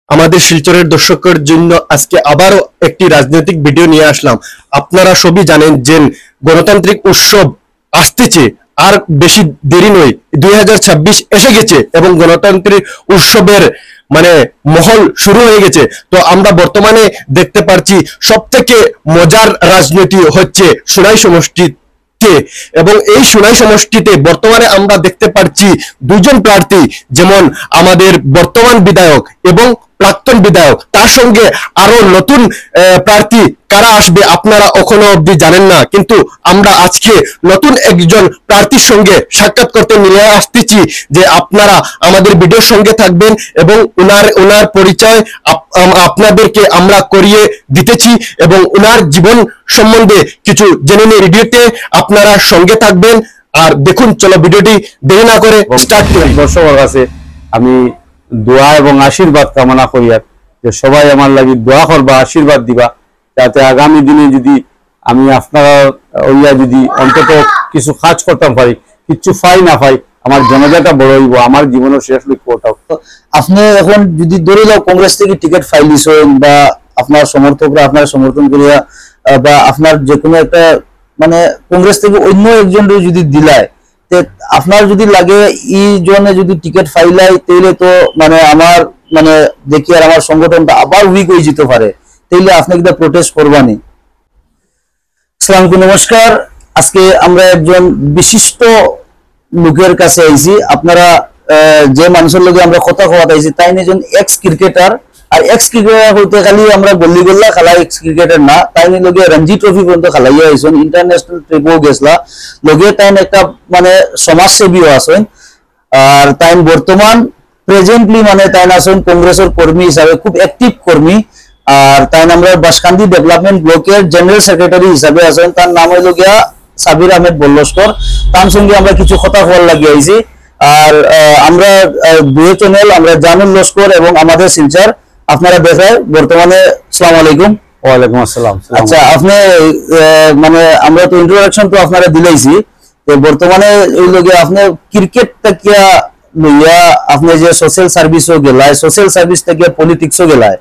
আমাদের শিলচরের দর্শকের জন্য আজকে আবারও একটি রাজনৈতিক ভিডিও নিয়ে আসলাম। আপনারা সবই জানেন যে গণতান্ত্রিক উৎসব আসতেছে, আর বেশি দেরি নয়, 2026 এসে গেছে এবং গণতান্ত্রিক উৎসবের মহল শুরু হয়ে গেছে। তো আমরা বর্তমানে দেখতে পাচ্ছি সব থেকে মজার রাজনীতি হচ্ছে সোনাই সমষ্টি এবং এই সোনাই সমষ্টিতে বর্তমানে আমরা দেখতে পাচ্ছি দুজন প্রার্থী, যেমন আমাদের বর্তমান বিধায়ক এবং প্রাক্তন বিধায়ক, তার সঙ্গে আরো নতুন প্রার্থী কারা আসবে আপনারা এখনো অবধি জানেন না, কিন্তু আমরা আজকে নতুন একজন প্রার্থীর সঙ্গে সাক্ষাৎ করতে নিয়ে আসতেছি যে আপনারা আমাদের ভিডিওর সঙ্গে থাকবেন এবং ওনার পরিচয় আপনাদেরকে আমরা করিয়ে দিতেছি এবং ওনার জীবন সম্বন্ধে কিছু জেনে নিয়ে ভিডিওতে আপনারা সঙ্গে থাকবেন। আর দেখুন, চলো ভিডিওটি দেরি না করে স্টার্ট করি। দর্শকের কাছে আমি দোয়া এবং আশীর্বাদ কামনা করি যে সবাই আমার লাগি দোয়া করবা, আশীর্বাদ দিবা, যাতে আগামী দিনে যদি আমি আপনারা ওইয়া যদি অন্তত কিছু কাজ করতাম পারি, কিছু ফাই না পাই, আমার জনজাটা বড় হইব, আমার জীবনের শেষ লক্ষ্য ওটাও। আপনি এখন যদি ধরে লাও কংগ্রেস থেকে টিকিট ফাইলিছেন বা আপনার সমর্থকরা আপনার সমর্থন করিয়া বা আপনার যে কোনো একটা কংগ্রেস থেকে অন্য একজন যদি দিলায়, আপনার যদি লাগে এই জন্য যদি টিকিট ফাইলাই, তাহলে তো আমার দেখি আর আমার সংগঠনটা আবার উইক হয়ে যেতে পারে, তাইলে আপনি একটা প্রোটেস্ট করবানি। আসসালামু আলাইকুম, নমস্কার। আজকে আমরা একজন বিশিষ্ট লোকের কাছে আইছি। আপনারা যে মানুষের লগে আমরা কথা কওয়াতে আইছি তাই একজন এক্স ক্রিকেটার, আর এক্স ক্রিকেটার হইতে খালি আমরা গল্লি গল্লা খেলা এক্স ক্রিকেটার না, তাই লগে রঞ্জি ট্রফি পর্যন্ত খেলাইয়া আইছেন, ইন্টারন্যাশনাল ট্রিপও গেছলা লগে, তাই একটা সমাজসেবীও আছেন। আর তাই বর্তমান প্রেজেন্টলি তাই আছেন কংগ্রেসের কর্মী হিসাবে, খুব অ্যাক্টিভ কর্মী। আর তাই আমরা বাসকান্দি ডেভেলপমেন্ট ব্লকের জেনারেল সেক্রেটারি হিসাবে আছেন। তার নাম হইল গিয়া সাবির আহমেদ বল্লস্কর। তার সঙ্গে আমরা কিছু কথা বলার লাগিয়ে আইছি। আর আমরা দুই চ্যানেল, আমরা জানুল লস্কর এবং আমাদের শিলচর আপনারা দেখায় বর্তমানে। আসসালামু আলাইকুম। ওয়ালাইকুম আসসালাম। আচ্ছা, আপনি আমরা তো ইন্ট্রোডাকশন তো আপনারা দিলাইছি, বর্তমানে এই লগে আপনি ক্রিকেট থেকে লইয়া আপনি যে সোশ্যাল সার্ভিসও গেলায়, সোশ্যাল সার্ভিস থেকে পলিটিক্সও গেলায়।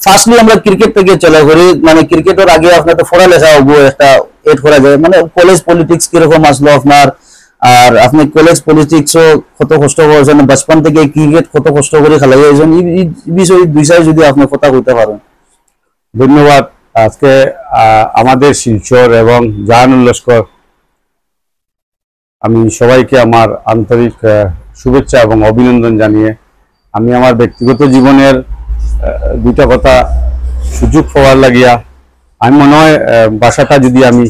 ফার্স্টলি আমরা ক্রিকেট থেকে চলে করি, ক্রিকেটের আগে আপনার তো পড়ালেখা হবো, একটা এড করা যায়, কলেজ পলিটিক্স কিরকম আসলো আপনার, আর আপনি কলেজ পলিটিক্সও কত কষ্ট করেছেন, বাচপান থেকে ক্রিকেট কত কষ্ট করে খেলাই হয়েছেন, এই বিষয়ে দুই সাইড যদি আপনি কথা বলতে পারেন। ধন্যবাদ। আজকে আমাদের শিলচর এবং জাহানুল লস্কর, আমি সবাইকে আমার আন্তরিক শুভেচ্ছা এবং অভিনন্দন জানিয়ে আমি আমার ব্যক্তিগত জীবনের দুইটা কথা সুযোগ পাওয়ার লাগিয়া আমি মনে হয় ভাষাটা যদি আমি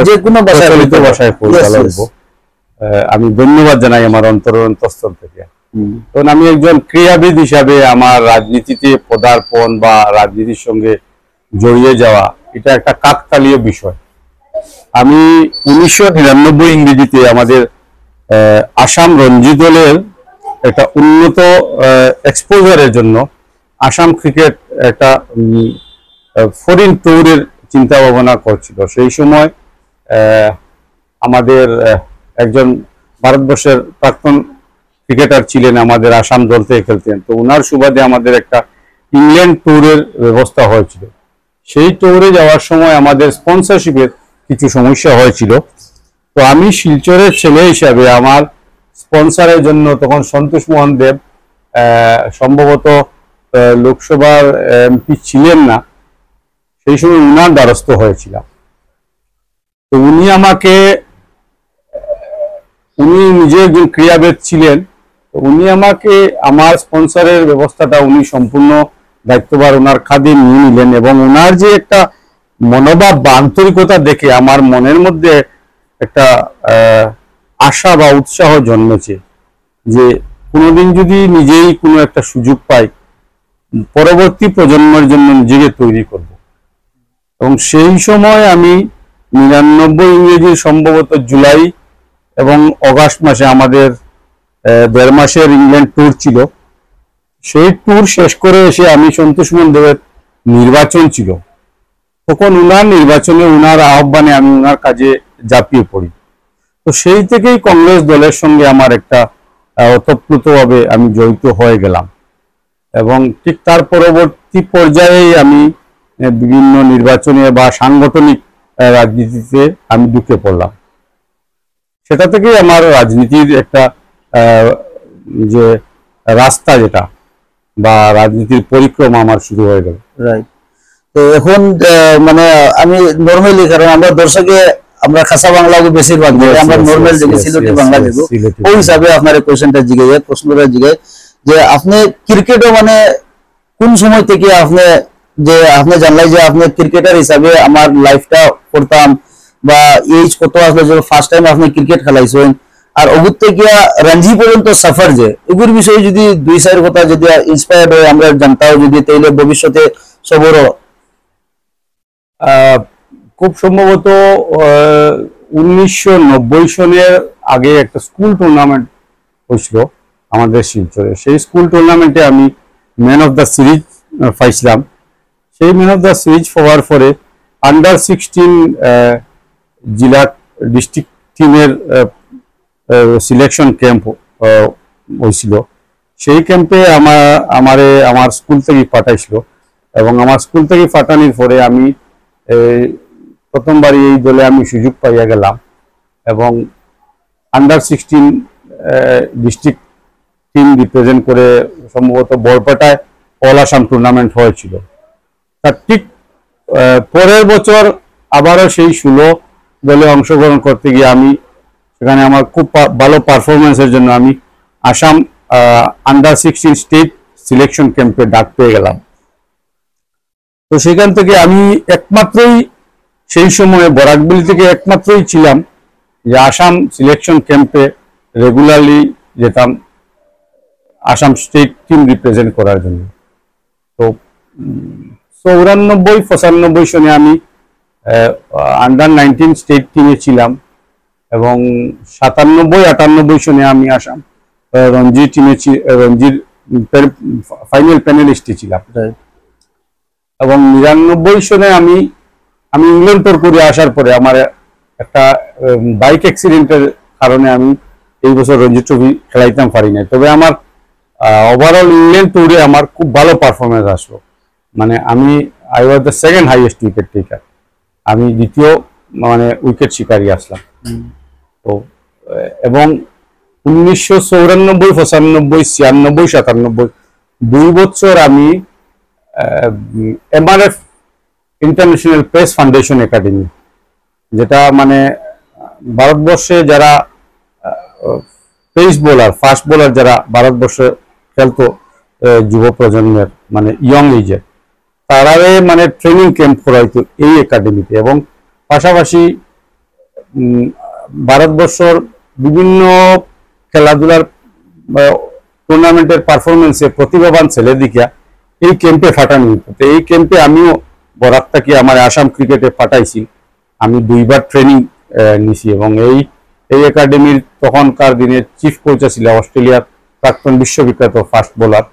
যে কোনো ভাষায় বলবো, আমি ধন্যবাদ জানাই আমার অন্তরস্থল থেকে। কারণ আমি একজন ক্রীড়াবিদ হিসাবে আমার রাজনীতিতে পদার্পণ বা রাজনীতির সঙ্গে জড়িয়ে যাওয়া, এটা একটা কাকতালীয় বিষয়। আমি 1999 ইংরেজিতে আমাদের আসাম রঞ্জি দলের একটা উন্নত এক্সপোজারের জন্য আসাম ক্রিকেট একটা ফরেন ট্যুরের চিন্তা ভাবনা করছিল। সেই সময় আমাদের একজন ভারতবর্ষের প্রাক্তন ক্রিকেটার ছিলেন, আমাদের আসাম দল থেকে খেলতেন, তো ওনার সুবাদে আমাদের একটা ইংল্যান্ড ট্যুরের ব্যবস্থা হয়েছিল। সেই ট্যুরে যাওয়ার সময় আমাদের স্পন্সরশিপের কিছু সমস্যা হয়েছিল। তো আমি শিলচরের ছেলে হিসাবে আমার স্পন্সরের জন্য তখন সন্তোষ মোহন দেব সম্ভবত লোকসভার এমপি ছিলেন না, সেই সময় উনার দ্বারস্থ হয়েছিলাম। তো উনি নিজে একজন ক্রীড়াবিদ ছিলেন, তো উনি আমাকে আমার স্পন্সরের ব্যবস্থাটা উনি সম্পূর্ণ দায়িত্বভার ওনার কাঁধে নিয়ে নিলেন এবং ওনার যে একটা মনোভাব বা আন্তরিকতা দেখে আমার মনের মধ্যে একটা আশা বা উৎসাহ জন্মেছে যে কোনোদিন যদি নিজেই কোনো একটা সুযোগ পাই, পরবর্তী প্রজন্মের জন্য নিজেকে তৈরি করব। এবং সেই সময় আমি 99 ইংরেজির সম্ভবত জুলাই এবং অগাস্ট মাসে আমাদের 1.5 মাসের ইংল্যান্ড ট্যুর ছিল। সেই ট্যুর শেষ করে এসে আমি সন্তোষ মোহন দেবের নির্বাচন ছিল, তখন উনার নির্বাচনে উনার আহ্বানে আমি উনার কাজে ঝাঁপিয়ে পড়ি। তো সেই থেকেই কংগ্রেস দলের সঙ্গে আমার একটা ওতপ্রোতভাবে আমি জড়িত হয়ে গেলাম। এবং ঠিক তার পরবর্তী পর্যায়েই আমি বিভিন্ন নির্বাচনে বা সাংগঠনিক রাজনীতিতে আমি ঢুকে পড়লাম। সেটা থেকেই আমার রাজনীতির একটা যে রাস্তা যেটা বা রাজনীতির পরিক্রমা আমার শুরু হয়ে গেল। রাইট। তো এখন মানে আমি নর্মালি, কারণ আমরা দর্শকে আমরা খাসা বাংলা বেশিরভাগ আমরা নর্মাল যে সিলেটি বাংলা দেখো, ওই হিসাবে আপনার কোয়েশ্চেনটা জিজ্ঞাসা প্রশ্নটা জিজ্ঞাসা যে আপনি ক্রিকেটও মানে কোন সময় থেকে আপনি যে আপনি জানলাই যে আপনি ক্রিকেটার হিসাবে আমার লাইফটা করতাম, বা এজ কত আসলে যে ফার্স্ট টাইম আপনি ক্রিকেট খেলাইছেন, আর অগুত থেকে রঞ্জি পর্যন্ত সফর যে এগুলোর বিষয়ে যদি দুই সাইড কথা যদি ইন্সপায়ার্ড হয় আমরা জানতাও যদি, তাইলে ভবিষ্যতে সবরও খুব সম্ভবত 1990 সনের আগে একটা স্কুল টুর্নামেন্ট হয়েছিল আমাদের শিলচরে। সেই স্কুল টুর্নামেন্টে আমি ম্যান অফ দ্য সিরিজ পাইছিলাম। সেই ম্যান অফ দ্য সিরিজ পাওয়ার পরে আন্ডার 16 জেলা ডিস্ট্রিক্ট টিমের সিলেকশন ক্যাম্প হয়েছিল। সেই ক্যাম্পে আমার স্কুল থেকে পাঠাইছিল, এবং আমার স্কুল থেকে পাঠানোর পরে আমি প্রথমবার এই দলে আমি সুযোগ পাইয়া গেলাম, এবং আন্ডার 16 ডিস্ট্রিক্ট টিম রিপ্রেজেন্ট করে সম্ভবত বরপেটায় অল আসাম টুর্নামেন্ট হয়েছিল। তার ঠিক পরের বছর আবারও সেই 16 দলে অংশগ্রহণ করতে গিয়ে আমি সেখানে আমার খুব ভালো পারফরমেন্সের জন্য আমি আসাম আন্ডার 16 স্টেট সিলেকশন ক্যাম্পে ডাক পেয়ে গেলাম। তো সেখান থেকে আমি একমাত্রই সেই সময়ে বরাকবিল থেকে একমাত্রই ছিলাম যে আসাম সিলেকশন ক্যাম্পে রেগুলারলি যেতাম আসাম স্টেট টিম রিপ্রেজেন্ট করার জন্য। তো 94-95 সনে আমি আন্ডার 19 স্টেট টিমে ছিলাম, এবং 97-98 সনে আমি আসাম রঞ্জি টিমে রঞ্জির ফাইনাল প্যানেলিস্টে ছিলাম। এবং 99 সনে আমি ইংল্যান্ড তোর করে আসার পরে আমার একটা বাইক অ্যাক্সিডেন্টের কারণে আমি এই বছর রঞ্জি ট্রফি খেলাইতাম পারি নাই। তবে আমার ওভারঅল ইংল্যান্ড ট্যুরে আমার খুব ভালো পারফরমেন্স আসলো, মানে I was the second highest wicket taker, আমি দ্বিতীয় মানে উইকেট শিকারী আসলাম। তো এবং 1994, 95, 96, 97 2 বছর আমি MRF international pace foundation academy, যেটা মানে ভারতবর্ষে যারা পেস বোলার ফাস্ট বোলার যারা ভারতবর্ষে খেলতো যুব প্রজন্মের মানে ইয়ং এজের, তারারে মানে ট্রেনিং ক্যাম্প করাইতো এই একাডেমিতে। এবং পাশাপাশি ভারতবর্ষর বিভিন্ন খেলাধুলার টুর্নামেন্টের পারফরমেন্সে প্রতিভাবান ছেলে দিকা এই ক্যাম্পে ফাটানো হতো। তো এই ক্যাম্পে আমিও বরাক থেকে আমার আসাম ক্রিকেটে পাঠাইছি, আমি 2বার ট্রেনিং নিছি। এবং এই একাডেমির তখনকার দিনে চিফ কোচ ছিল অস্ট্রেলিয়ার প্রাক্তন বিশ্ববিখ্যাত ফাস্ট বোলার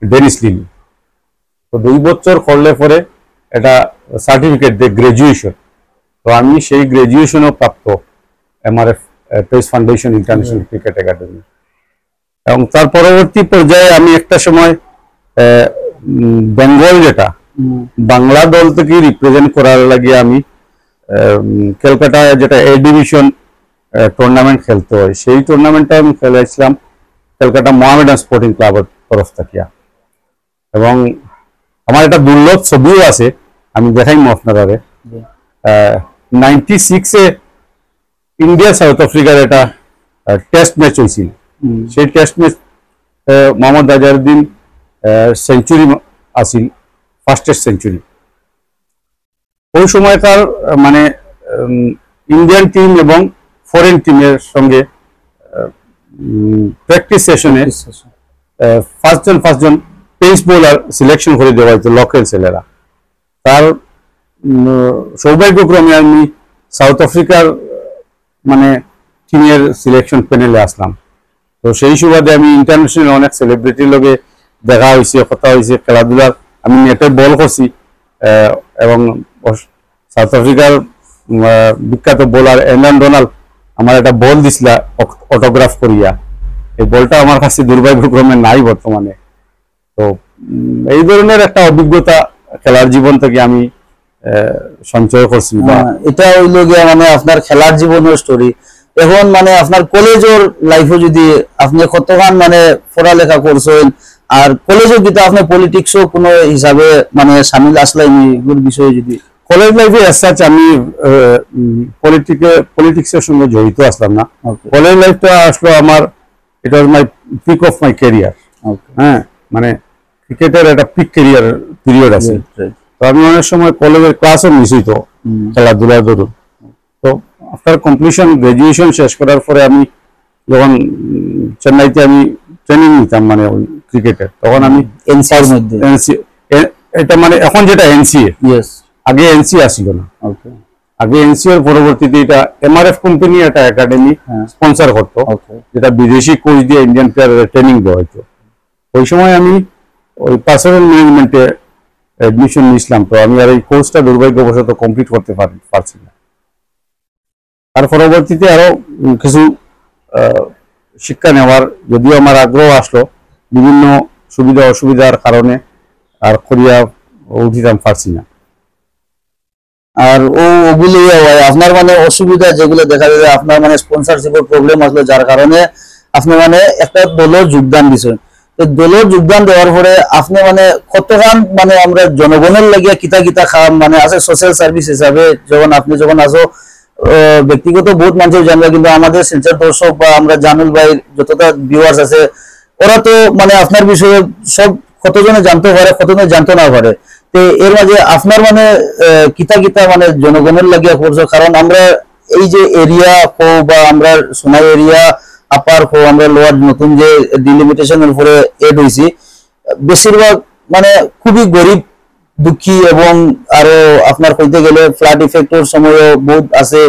ডেনিস লিলি। তো 2 বছর করলে পরে এটা সার্টিফিকেট দেয় গ্রাজুয়েশন। তো আমি সেই গ্রাজুয়েশনও প্রাপ্ত MRF pace foundation international cricket academy. এবং তার পরবর্তী পর্যায়ে আমি একটা সময় বেঙ্গল যেটা বাংলা দল থেকে রিপ্রেজেন্ট করার লাগে আমি কলকাতা যেটা এ ডিভিশন টুর্নামেন্ট খেলতে হয়, সেই টুর্নামেন্টটা আমি খেলেছিলাম কলকাতা মোহামেডান স্পোর্টিং ক্লাবের তরফ থেকে। এবং আমার একটা দুর্লভ ছবিও আছে, আমি দেখাইমু আপনারা। 96-এ ইন্ডিয়া সাউথ আফ্রিকার একটা টেস্ট ম্যাচ হয়েছিল। সেই test match Mohammad Azharuddin century আসিল, ফার্স্ট টেস্ট সেঞ্চুরি। ওই সময়কার মানে ইন্ডিয়ান টিম এবং ফরেন টিমের সঙ্গে প্র্যাকটিস সেশনে পাঁচজন পেস বোলার সিলেকশন করে দেওয়া হয়েছে লোকাল ছেলেরা। তার সৌভাগ্যক্রমে আমি সাউথ আফ্রিকার মানে টিমের সিলেকশন প্যানেলে আসলাম। তো সেই সুবাদে আমি ইন্টারন্যাশনাল অনেক সেলিব্রিটির লগে দেখা হয়েছে, কথা হয়েছে, খেলাধুলার আমি নেটে বল করছি। এবং সাউথ আফ্রিকার বিখ্যাত বোলার অ্যান্ডন ডোনাল্ড আমার একটা বল দিছিল অটোগ্রাফ করিয়া, এই বলটা আমার কাছে দুর্ভাগ্যক্রমে নাই বর্তমানে। তো এই ধরনের একটা অভিজ্ঞতা খেলার জীবন থেকে আমি সঞ্চয় করছি। এটা হইলো গিয়া মানে আপনার খেলার জীবনের স্টোরি। এখন মানে আপনার কলেজের লাইফে যদি আপনি কতখান মানে পড়ালেখা করছেন, আর কলেজে কিন্তু আপনি পলিটিক্সও কোনো হিসাবে মানে সামিল আসলেন এগুলোর বিষয়ে যদি। কলেজ লাইফে এসাচ আমি পলিটিক্সের সঙ্গে জড়িত আসলাম না। কলেজ লাইফটা আসলো আমার, ইট ওয়াজ মাই পিক অফ মাই ক্যারিয়ার। হ্যাঁ, মানে ক্রিকেটের একটা পিক ক্যারিয়ার পিরিয়ড আছে। তো আমি অনেক সময় কলেজের ক্লাসও মিস হইতো খেলাধুলার দরুন। তো আফটার কমপ্লিশন গ্রাজুয়েশন শেষ করার পরে আমি যখন চেন্নাইতে আমি ট্রেনিং নিতাম মানে ওই ক্রিকেটের, তখন আমি এনসিআর মধ্যে এটা মানে এখন যেটা এনসিএ, আগে এনসি আসছিল না। আগে এনসিএর পরবর্তীতে এটা এমআরএফ কোম্পানি একটা একাডেমি স্পন্সর করতো, যেটা বিদেশি কোচ দিয়ে ইন্ডিয়ান প্লেয়ারের ট্রেনিং দেওয়া হতো। ওই সময় আমি ওই পার্সোনাল ম্যানেজমেন্টে অ্যাডমিশন নিয়েছিলাম। তো আমি আর এই কোর্সটা দুর্ভাগ্যবশত কমপ্লিট করতে পারছি না। তার পরবর্তীতে আরো কিছু শিক্ষা নেওয়ার যদিও আমার আগ্রহ আসলো, বিভিন্ন সুবিধা অসুবিধার কারণে আর করিয়া উঠিতাম পারছি না। আর ওগুলি আপনার মানে অসুবিধা যেগুলো দেখা যায়, আপনার মানে স্পন্সরশিপের প্রবলেম আসলো, যার কারণে আপনি মানে একটা দলের যোগদান দিচ্ছেন। তো দলের যোগদান দেওয়ার পরে আপনি মানে কতখান মানে আমরা জনগণের লাগিয়া কিতা কিতা খাম মানে আছে সোশ্যাল সার্ভিস হিসাবে, যখন আসো ব্যক্তিগত বহুত মানুষ জানবে, কিন্তু আমাদের শিলচর দর্শক বা আমরা জানুল ভাই যতটা ভিউয়ার্স আছে, ওরা তো মানে আপনার বিষয়ে সব কতজনে জানতে পারে, কতজনে জানতে না পারে। তো এর মাঝে আপনার মানে কিতা কিতা মানে জনগণের লাগিয়া করছো, কারণ আমরা এই যে এরিয়া কো বা আমরা সোনাই এরিয়া আপার কো আমরা লোয়ার নতুন যে ডিলিমিটেশনের উপরে এড হয়েছি, বেশিরভাগ মানে খুবই গরিব দুঃখী, এবং আরো আপনার কইতে গেলে ফ্লাড ইফেক্টের সময়ও বহুত আছে।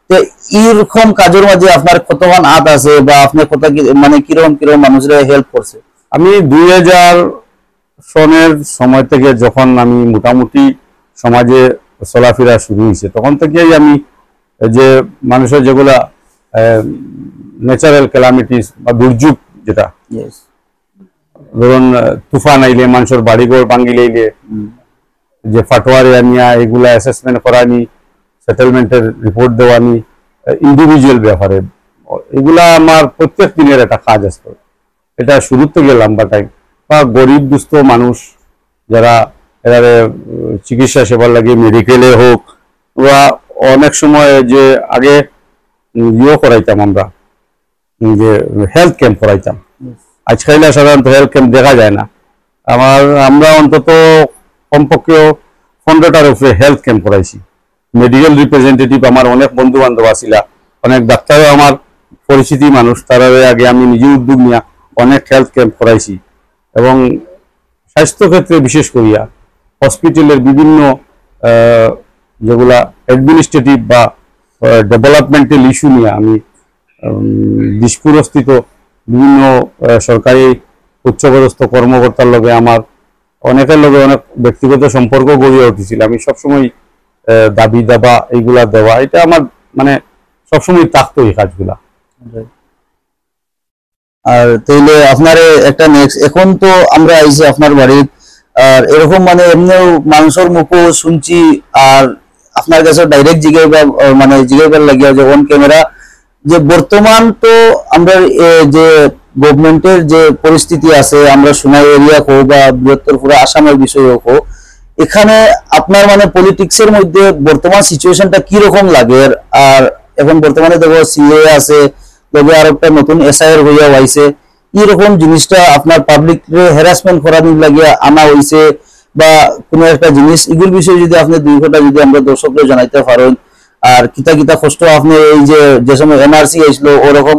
তো এইরকম কাজের মাঝে আপনার কতক্ষণ হাত আছে, বা আপনার কত মানে কিরকম কিরকম মানুষরা হেল্প করছে? আমি 2000 সনের সময় থেকে যখন আমি মোটামুটি সমাজে চলাফেরা শুরু হয়েছে, তখন থেকেই আমি যে মানুষের যেগুলা ন্যাচারাল ক্যালামিটিস বা দুর্যোগ, যেটা ধরুন তুফান আইলে মানুষের বাড়িঘর ভাঙ্গি লাইলে যে ফাটোয়ারিয়া নিয়া এগুলা অ্যাসেসমেন্ট করানি, সেটেলমেন্টের রিপোর্ট দেওয়ানি, ইন্ডিভিজুয়াল ব্যাপারে এগুলা আমার প্রত্যেক দিনের একটা কাজ আসতো। এটা শুরু থেকে লম্বা টাইম। বা গরিব দুস্থ মানুষ যারা এরা চিকিৎসা সেবার লাগে মেডিকেলে হোক, বা অনেক সময় যে আগে ইয়ে করাইতাম আমরা, যে হেলথ ক্যাম্প করাইতাম। আজকাল সাধারণত হেলথ ক্যাম্প দেখা যায় না। আমরা অন্তত কমপক্ষেও 15টার উপরে হেলথ ক্যাম্প করাইছি। মেডিকেল রিপ্রেজেন্টেটিভ আমার অনেক বন্ধু বান্ধব আসিলা, অনেক ডাক্তারও আমার পরিচিতি মানুষ, তারা আগে আমি নিজে উদ্যোগ নিয়ে অনেক হেলথ ক্যাম্প করাইছি। এবং স্বাস্থ্যক্ষেত্রে বিশেষ করিয়া হসপিটালের বিভিন্ন যেগুলা অ্যাডমিনিস্ট্রেটিভ বা ডেভেলপমেন্টাল ইস্যু নিয়ে আমি দিশপুরস্থিত বিভিন্ন সরকারি উচ্চপদস্থ কর্মকর্তার লগে আমার অনেকের লগে অনেক ব্যক্তিগত সম্পর্ক গড়িয়ে উঠেছিল। আমি সবসময় দাবি দাবা এইগুলা দেওয়া, এটা আমার মানে সবসময় থাকতো এই কাজগুলা। আর তাইলে আপনার একটা নেক্সট, এখন তো আমরা আইছি আপনার বাড়ি, আর এরকম মানে এমনিও মানুষের মুখও শুনছি, আর আপনার কাছে ডাইরেক্ট জিজ্ঞাসা লাগিয়া যে অন ক্যামেরা, যে বর্তমান তো আমরা যে গভর্নমেন্টের যে পরিস্থিতি আছে, আমরা সোনাই এরিয়া হোক বা বৃহত্তর পুরো আসামের বিষয় হোক, এখানে আপনার মানে পলিটিক্সের মধ্যে বর্তমান সিচুয়েশনটা কি রকম লাগে? আর এখন বর্তমানে দেখো সিএ আছে, তবে আর একটা নতুন এসআইআর হইয়া হইছে, এরকম জিনিসটা আপনার পাবলিক হ্যারাসমেন্ট করার লাগিয়া আনা হইছে, বা কোনো একটা জিনিস এগুলোর বিষয়ে যদি আপনি 2 ঘন্টা যদি আমরা দর্শকদের জানাইতে পারেন, আর কিতা কিতা কষ্ট আপনি এই যে সময় এনআরসি আসলো ওরকম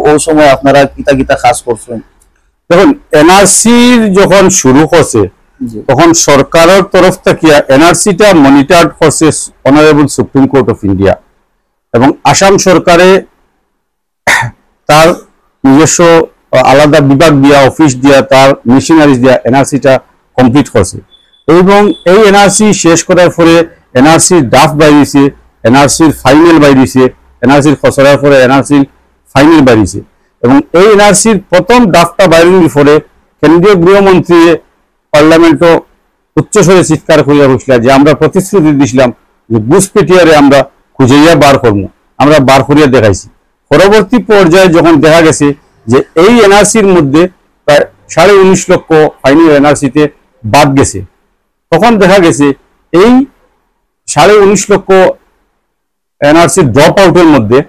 ওই সময় আপনারা কিতা কিতা কাজ করছেন? দেখুন, এনআরসির যখন শুরু করছে তখন সরকারের তরফ থেকে এনআরসিটা মনিটর করছে honourable supreme court of India, এবং আসাম সরকারে তার নিজস্ব আলাদা বিভাগ দিয়া, অফিস দিয়া, তার মিশনারিজ দিয়া এনআরসিটা কমপ্লিট করছে। এবং এই এনআরসি শেষ করার পরে এনআরসির ড্রাফট বাইরেছে, এনআরসির ফাইনাল বাইরেছে, এনআরসির খসড়ার পরে এনআরসির ফাইনাল বাইরেছে। এবং এই এনআরসির প্রথম ড্রাফটটা বাইরের পরে কেন্দ্রীয় গৃহমন্ত্রী পার্লামেন্টও উচ্চস্বরে চিৎকার করিয়া বসলা যে আমরা প্রতিশ্রুতি দিছিলাম যে ঘুষপেটিয়ারে আমরা খুঁজাইয়া বার করবো, আমরা বার করিয়া দেখাইছি। পরবর্তী পর্যায়ে যখন দেখা গেছে যে এই এনআরসির মধ্যে প্রায় 19.5 লক্ষ ফাইনাল এনআরসিতে বাদ গেছে, তখন দেখা গেছে এই 19.5 লক্ষ এনআরসি ড্রপ আউটের মধ্যে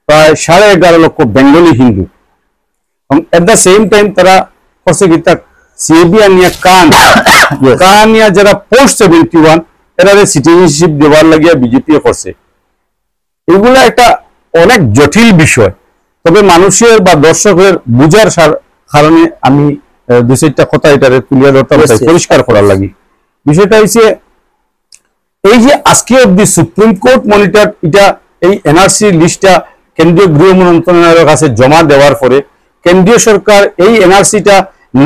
প্রায় 11.5 লক্ষ বেঙ্গলি হিন্দু, এবং এট দ্য সেম টাইম তারা করছে কি তা সিএবি আনিয়া কানিয়া যারা পোস্ট 71 এরা সিটিজেনশিপ দেওয়ার লাগিয়া বিজেপি করছে। এগুলো একটা অনেক জটিল বিষয়, তবে মানুষের বা দর্শকের বুঝার কারণে আমি 2-4টা কথা এটারে তুলিয়া ধরতে পরিষ্কার করার লাগি। বিষয়টা হচ্ছে এই যে আজকে অব্দি সুপ্রিম কোর্ট মনিটর এটা এই এনআরসি লিস্টটা কেন্দ্রীয় গৃহ মন্ত্রণালয়ের কাছে জমা দেওয়ার পরে কেন্দ্রীয় সরকার এই এনআরসিটা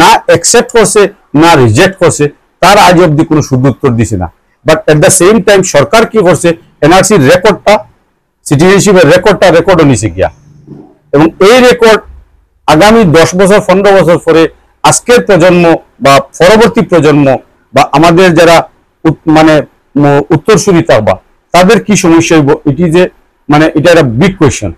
না অ্যাকসেপ্ট করছে না রিজেক্ট করছে, তার আজ অব্দি কোনো সুদুত্তর দিছে না। But at the same time সরকার কি করছে, এনআরসির রেকর্ডটা, সিটিজেনশিপের রেকর্ডও নিছে গিয়া, এবং এই রেকর্ড আগামী 10 বছর 15 বছর পরে আজকের প্রজন্ম বা পরবর্তী প্রজন্ম বা আমাদের যারা মানে উত্তরসূরি থাকবা তাদের কি সমস্যা হইব, এটি যে মানে এটা একটা বিগ কোয়েশ্চেন।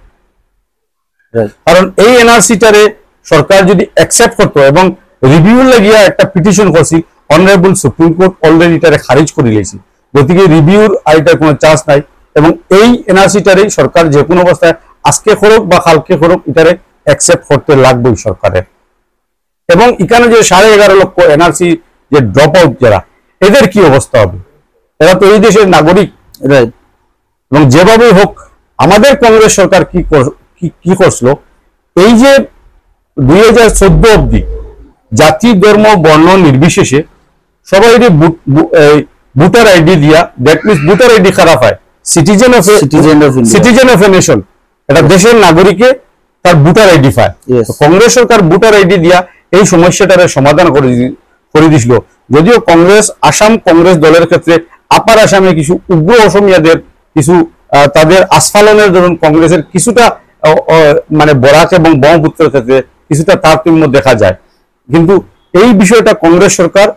কারণ এই এনআরসিটারে সরকার যদি অ্যাকসেপ্ট করতো এবং রিভিউ লাগিয়া একটা পিটিশন করছি, অনারেবল সুপ্রিম কোর্ট অলরেডি এটারে খারিজ করে দিয়েছে, গতিকে রিভিউর আইটার কোনো চান্স নাই। এবং এই এনআরসিটারে সরকার যে কোনো অবস্থায় আজকে করুক বা কালকে করুক এটারে অ্যাকসেপ্ট করতে লাগবেই সরকারের। এবং এখানে যে 11.5 লক্ষ এনআরসি যে ড্রপ আউট যারা, এদের কি অবস্থা হবে? এরা তো এই দেশের নাগরিক, এবং যেভাবেই হোক আমাদের কংগ্রেস সরকার কি করছিল, এই যে 2014 অব্দি জাতি ধর্ম বর্ণ নির্বিশেষে সবাই ভোটার আইডি দিয়া, দ্যাট মিনস ভোটার আইডি খারাপ হয়, সিটিজেন অফ এ নেশন, এটা দেশের নাগরিকে তার ভোটার আইডি পায়। কংগ্রেস সরকার ভোটার আইডি দিয়া এই সমস্যাটার সমাধান করে দিছিল। যদিও কংগ্রেস আসাম কংগ্রেস দলের ক্ষেত্রে আপার আসামে কিছু উগ্র অসমিয়াদের কিছু তাদের আস্ফালনের ধরুন কংগ্রেসের কিছুটা মানে বরাক এবং ব্রহ্মপুত্রের ক্ষেত্রে কিছুটা তারতম্য দেখা যায়, কিন্তু এই বিষয়টা কংগ্রেস সরকার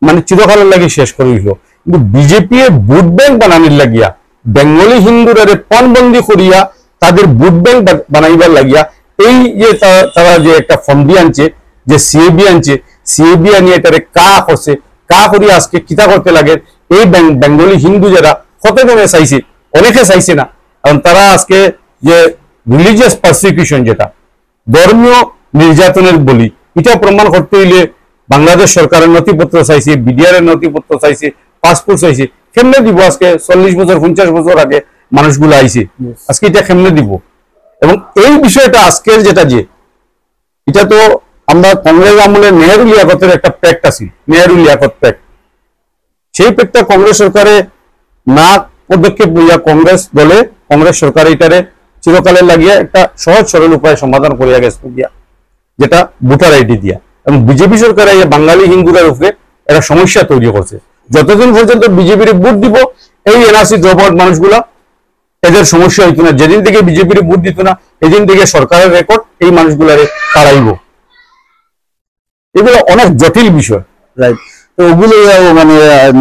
মানে চিরকালের লাগে শেষ করে দিল। কিন্তু বিজেপি ভোট ব্যাংক বানানোর লাগিয়া বেঙ্গলি হিন্দুরারে পণবন্দি করিয়া তাদের ভোট ব্যাংক বানাইবার লাগিয়া এই যে তারা যে একটা ফন্দি আনছে, যে সিএবি আনছে, সিএবি আনিয়ে এটারে কা করছে, কা করিয়া আজকে কিতা করতে লাগে এই বেঙ্গলি হিন্দু যারা কতজনে চাইছে, অনেকে চাইছে না, কারণ তারা আজকে যে রিলিজিয়াস পারসিকিউশন যেটা ধর্মীয় নির্যাতনের বলি, এটা প্রমাণ করতে হইলে বাংলাদেশ সরকারের নথিপত্র চাইছে, বিডিআর এর নথিপত্র চাইছে, পাসপোর্ট চাইছে, কেমনে দিব? আজকে 40 বছর 50 বছর আগে মানুষগুলো আইছে, আজকে এটা কেমনে দিব? এবং এই বিষয়টা আজকের যেটা যে এটা তো আমরা কংগ্রেস আমলে নেহেরু লিয়াকতের একটা প্যাক্ট আছে, নেহেরু লিয়াকত প্যাক্ট, সেই প্যাক্টটা কংগ্রেস সরকারে না পদক্ষেপ লইয়া কংগ্রেস দলে কংগ্রেস সরকার এটারে চিরকালের লাগিয়ে একটা সহজ সরল উপায় সমাধান করিয়া গেছে দিয়া, যেটা ভোটার আইডি দিয়া। এবং বিজেপি সরকার এই বাঙালি হিন্দুদের উপরে একটা সমস্যা তৈরি করছে। যতদিন পর্যন্ত বিজেপির ভোট দিব এই এনআরসি ড্রপ আউট মানুষগুলা, এদের সমস্যা হইতো না। যেদিন থেকে বিজেপির ভোট দিত না এদিন থেকে সরকারের রেকর্ড এই মানুষগুলারে তাড়াইব। এগুলো অনেক জটিল বিষয়, রাইট? তো ওগুলো মানে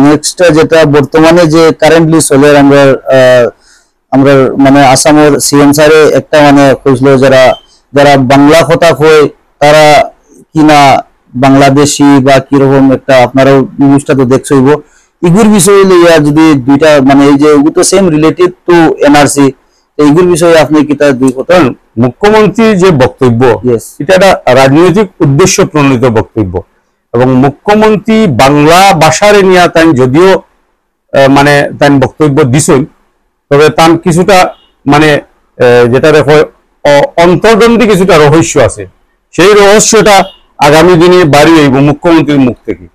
নেক্সট যেটা বর্তমানে যে কারেন্টলি চলে, আমরা মানে আসামের সিএম স্যারে একটা মানে কইছিল যারা যারা বাংলা কথা কয় তারা কিনা বাংলাদেশি বা কিরকম একটা, আপনারাও নিউজটা তো দেখছইব, ইগুর বিষয়ে লইয়া যদি দুইটা মানে এই যে এগুলো তো সেম রিলেটেড টু এনআরসি, এইগুর বিষয়ে আপনি কিটা দুই কথা। মুখ্যমন্ত্রী যে বক্তব্য এটা একটা রাজনৈতিক উদ্দেশ্য প্রণোদিত বক্তব্য, এবং মুখ্যমন্ত্রী বাংলা ভাষার নিয়ে তাই যদিও মানে তাই বক্তব্য দিছেন, তবে তার কিছুটা মানে যেটা দেখো অন্তর্দ্বন্দ্বী কিছুটা রহস্য আছে, সেই রহস্যটা আগামী দিনে বাড়ি হইব মুখ্যমন্ত্রীর মুখ থেকে।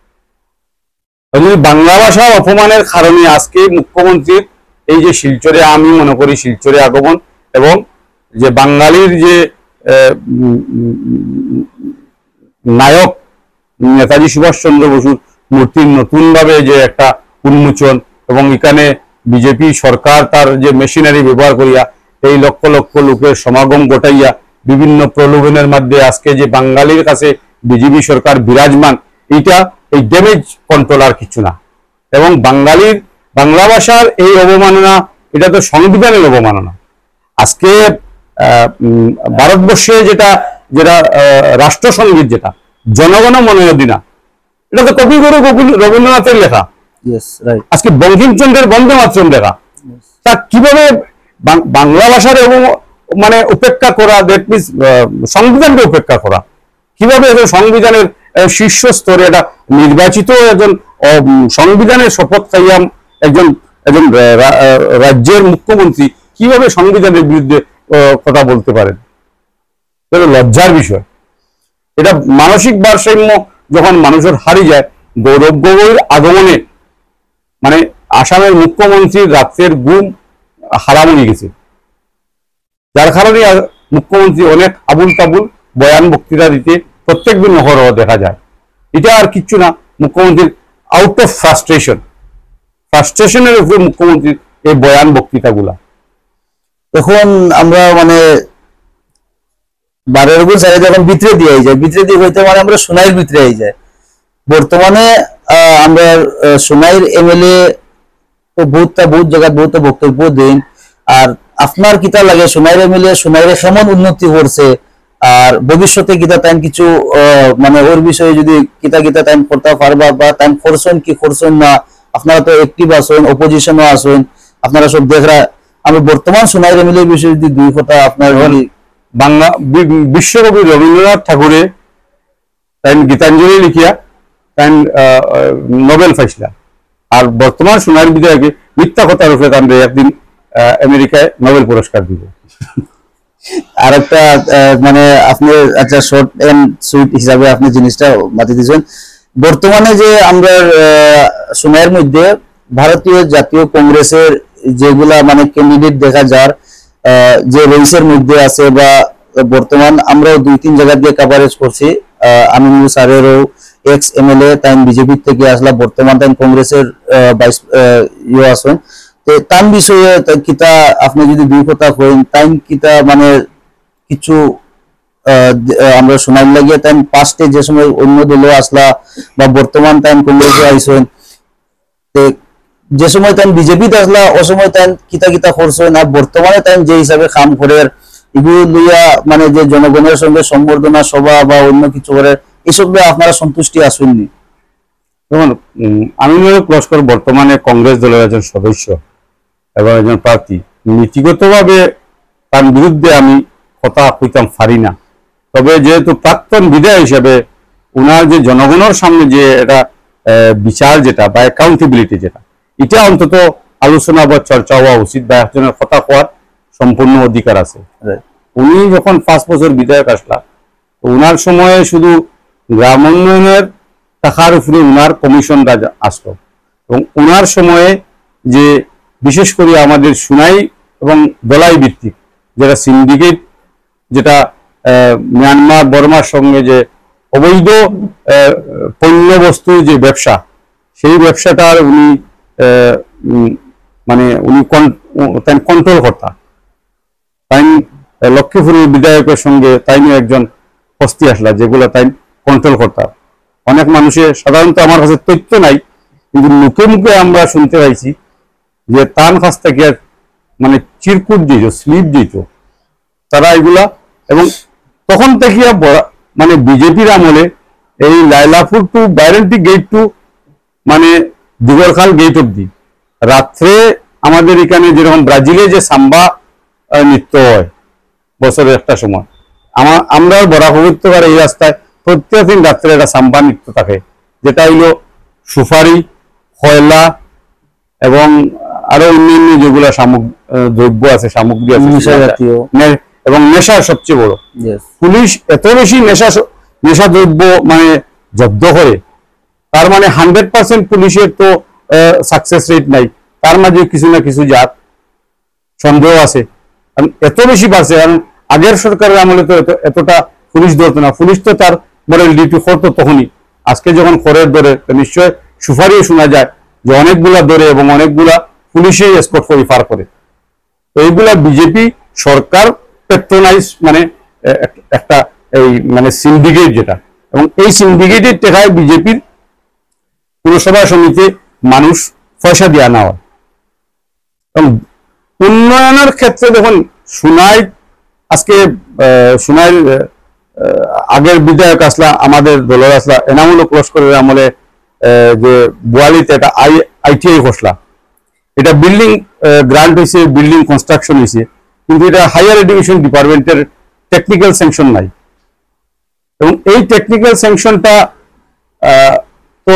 বাংলা ভাষা অপমানের কারণে আজকে মুখ্যমন্ত্রীর এই যে শিলচরে, আমি মনে করি শিলচরে আগমন এবং যে বাঙালির যে নায়ক নেতাজি সুভাষচন্দ্র বসুর মূর্তির নতুন ভাবে যে একটা উন্মোচন, এবং এখানে বিজেপি সরকার তার যে মেশিনারি ব্যবহার করিয়া এই লক্ষ লক্ষ লোকের সমাগম ঘটাইয়া বিভিন্ন প্রলোভনের মধ্যে আজকে যে বাঙালির কাছে বিজেপি সরকার বিরাজমান, এটা এই ড্যামেজ কন্ট্রোল আর কিছু না। এবং বাংলা ভাষার এই অবমাননা, এটা তো সংবিধানের অবমাননা। আজকে ভারতবর্ষে যেটা যেটা রাষ্ট্রসঙ্গীত, যেটা জনগণ মন অধিনা, এটা তো কবিগুরু রবীন্দ্রনাথের লেখা, আজকে বঙ্কিমচন্দ্রের বন্দে মাতরম লেখা। তা কিভাবে বাংলা ভাষার এবং মানে উপেক্ষা করা, দ্যাট মিনস সংবিধানকে উপেক্ষা করা, কিভাবে সংবিধানের শীর্ষ স্তরে এটা নির্বাচিত একজন সংবিধানের শপথ খাইয়াম একজন একজন রাজ্যের মুখ্যমন্ত্রী কিভাবে সংবিধানের বিরুদ্ধে কথা বলতে পারেন? এটা লজ্জার বিষয়। এটা মানসিক ভারসাম্য যখন মানুষের হারিয়ে যায়, গৌরব গগৈর আগমনে মানে আসামের মুখ্যমন্ত্রীর রাত্রের ঘুম হারাম হয়ে গেছে, যার কারণে মুখ্যমন্ত্রী অনেক আবুল তাবুল বয়ান বক্তৃতা দিতে প্রত্যেকদিন অহরহ দেখা যায়। এটা আর কিচ্ছু না, মুখ্যমন্ত্রীর আউট অফ ফ্রাস্ট্রেশনের উপর মুখ্যমন্ত্রীর এই বয়ান বক্তৃতাগুলা। এখন আমরা মানে বারের উপর সাইড যখন ভিতরে দিয়ে যায়, ভিতরে দিয়ে হইতে মানে আমরা সোনাইয়ের ভিতরে যায়। বর্তমানে আমরা সোনাইয়ের এমএলএ তো বহুত জায়গা বহুত বক্তব্য দেন। আর আপনার কিতা লাগে সোনাইয়ের এমএলএ সোনাইয়ের কেমন উন্নতি করছে, আর ভবিষ্যতে কিতা টাইম কিছু মানে ওর বিষয়ে যদি কিতা টাইম করতে পারবা, বা টাইম করছেন কি করছেন না? আপনারা তো অ্যাক্টিভ আছেন, অপোজিশনও আছেন, আপনারা সব দেখরা। আমি বর্তমান সোনাইয়ের এমএলএ বিষয়ে যদি দুই কথা আপনার বাংলা বিশ্বকবি রবীন্দ্রনাথ ঠাকুরে তাই গীতাঞ্জলি লিখিয়া তাই নোবেল পাইছিলা, আর বর্তমান সোনাইয়ের বিধায়কে মিথ্যা কথার উপরে তাদের একদিন আমেরিকায় নোবেল পুরস্কার দিব। আর একটা মানে আপনি আচ্ছা শর্ট এন্ড সুইট হিসাবে আপনি জিনিসটা মাতি দিয়েছেন। বর্তমানে যে আমরা সোনাইয়ের মধ্যে ভারতীয় জাতীয় কংগ্রেসের যেগুলা মানে ক্যান্ডিডেট দেখা যার যে রেসের মধ্যে আছে, বা বর্তমান আমরাও 2-3 জায়গা দিয়ে কভারেজ করছি। আমিনুল স্যারেরও এক্স এমএলএ তাই বিজেপি থেকে আসলা, বর্তমান তাই কংগ্রেসের ভাইস আছেন। তার বিষয়ে কিতা আপনি যদি দুই কথা কইন, তাই কিতা মানে কিছু আমরা শোনাই লাগিয়ে তাই পাস্টে যে সময় অন্য দলে আসলা বা বর্তমান তাই কংগ্রেসে আইসেন, যে সময় তাই বিজেপিতে আসলা ও সময় তাই কিতা করছেন, আর বর্তমানে তাই যে হিসাবে কাম করে এগুলো লইয়া মানে যে জনগণের সঙ্গে সম্বর্ধনা সভা বা অন্য কিছু করে, এসব আপনারা সন্তুষ্টি আসেননি? যেমন আমিনুল লস্কর বর্তমানে কংগ্রেস দলের একজন সদস্য এবং একজন প্রার্থী। নীতিগতভাবে তার বিরুদ্ধে আমি কথা কইতাম পারি না, তবে যেহেতু প্রাক্তন বিধায়ক হিসেবে উনার যে জনগণের সামনে যে এটা বিচার যেটা বা অ্যাকাউন্টেবিলিটি যেটা, এটা অন্তত আলোচনা বা চর্চা হওয়া উচিত, বা একজনের কথা কোয়ার সম্পূর্ণ অধিকার আছে। উনি যখন 5 বছর বিধায়ক আসলা, উনার সময়ে শুধু গ্রাম উন্নয়নের টাকার উপরে উনার কমিশন আসলো, এবং উনার সময়ে যে বিশেষ করে আমাদের সুনাই এবং দলাই ভিত্তিক যেটা সিন্ডিকেট, যেটা মিয়ানমার বর্মার সঙ্গে যে অবৈধ পণ্য বস্তু যে ব্যবসা, সেই ব্যবসাটার উনি মানে উনি কন্ট্রোল করতা। তাই লক্ষ্মীপুরের বিধায়কের সঙ্গে তাইনি একজন হস্তি আসলা, যেগুলো তাই কন্ট্রোল করতা। অনেক মানুষের সাধারণত আমার কাছে তথ্য নাই, কিন্তু মুখে মুখে আমরা শুনতে পাইছি যে তার কাছ থেকে মানে চিরকুট দিত, স্লিপ দিত তারা এগুলা। এবং তখন থেকে মানে বিজেপির আমলে এই লাইলাপুর টু বাইরেন্টি গেট টু মানে দিগরখাল গেট অব্দি রাত্রে আমাদের এখানে যেরকম ব্রাজিলে যে সাম্বা নৃত্য হয় বছরের একটা সময়, আমরা বরাক উপত্যকার এই রাস্তায় প্রত্যেকদিন রাত্রে একটা সাম্বা নৃত্য থাকে, যেটা হইলো সুপারি, কয়লা এবং আরো অন্যান্য যেগুলো দ্রব্য আছে, সামগ্রী আছে এবং নেশার সবচেয়ে বড়। পুলিশ এত বেশি নেশা দ্রব্য মানে জব্দ করে, তার মানে 100% পুলিশের তো সাকসেস রেট নাই, তার মাঝে কিছু না কিছু জাত সন্দেহ আছে। এত বেশি বাড়ছে, কারণ আগের সরকারের আমলে তো এতটা পুলিশ ধরতো না, পুলিশ তো তার মডেল ডিউটি করতো তখনই। আজকে যখন খড়ের ধরে নিশ্চয় সুপারিও শোনা যায় যে অনেকগুলা ধরে এবং অনেকগুলা পুলিশেই এসকর্ট করে পার করে। তো এইগুলা বিজেপি সরকার পেট্রোনাইজ মানে একটা এই মানে সিন্ডিকেট যেটা, এবং এই সিন্ডিকেটের টেকায় বিজেপির পুরসভা সমিতি মানুষ পয়সা দিয়ে আনা হয়। এবং উন্নয়নের ক্ষেত্রে দেখুন সুনাই আজকে সুনাইর আগের বিধায়ক আসলা আমাদের দলের আসলা এনামুল লস্করের আমলে যে বোয়ালিতে একটা ITI খসলা, এটা বিল্ডিং গ্রান্ট হয়েছে, বিল্ডিং কনস্ট্রাকশন হয়েছে, কিন্তু এটা হায়ার এডুকেশন ডিপার্টমেন্টের টেকনিক্যাল স্যাংশন নাই। এবং এই টেকনিক্যাল স্যাংশনটা তো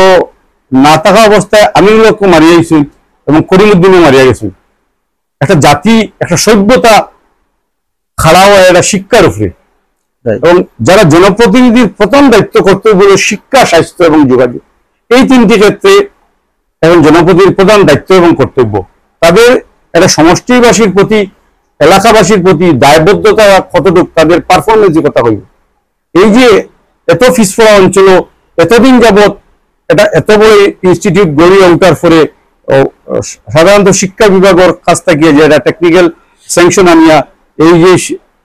না থাকা অবস্থায় আমিনুলকে মারিয়া গেছি এবং করিমউদ্দিনও মারিয়া গেছি। একটা জাতি, একটা সভ্যতা খাড়া হয় এটা শিক্ষার উপরে। এবং যারা জনপ্রতিনিধির প্রথম দায়িত্ব কর্তব্য হলো শিক্ষা, স্বাস্থ্য এবং যোগাযোগ, এই তিনটি ক্ষেত্রে এখন জনপ্রতিনিধির প্রধান দায়িত্ব এবং কর্তব্য। তাদের একটা সমষ্টিবাসীর প্রতি, এলাকাবাসীর প্রতি দায়বদ্ধতা কতটুকু, তাদের পারফরমেন্সের কথা কইব। এই যে এত পিছপড়া অঞ্চল এতদিন যাবৎ এটা এত বড় ইনস্টিটিউট গড়ে ওঠার পরে সাধারণত শিক্ষা বিভাগের কাছ থেকে যে এটা টেকনিক্যাল স্যাংশন আনিয়া এই যে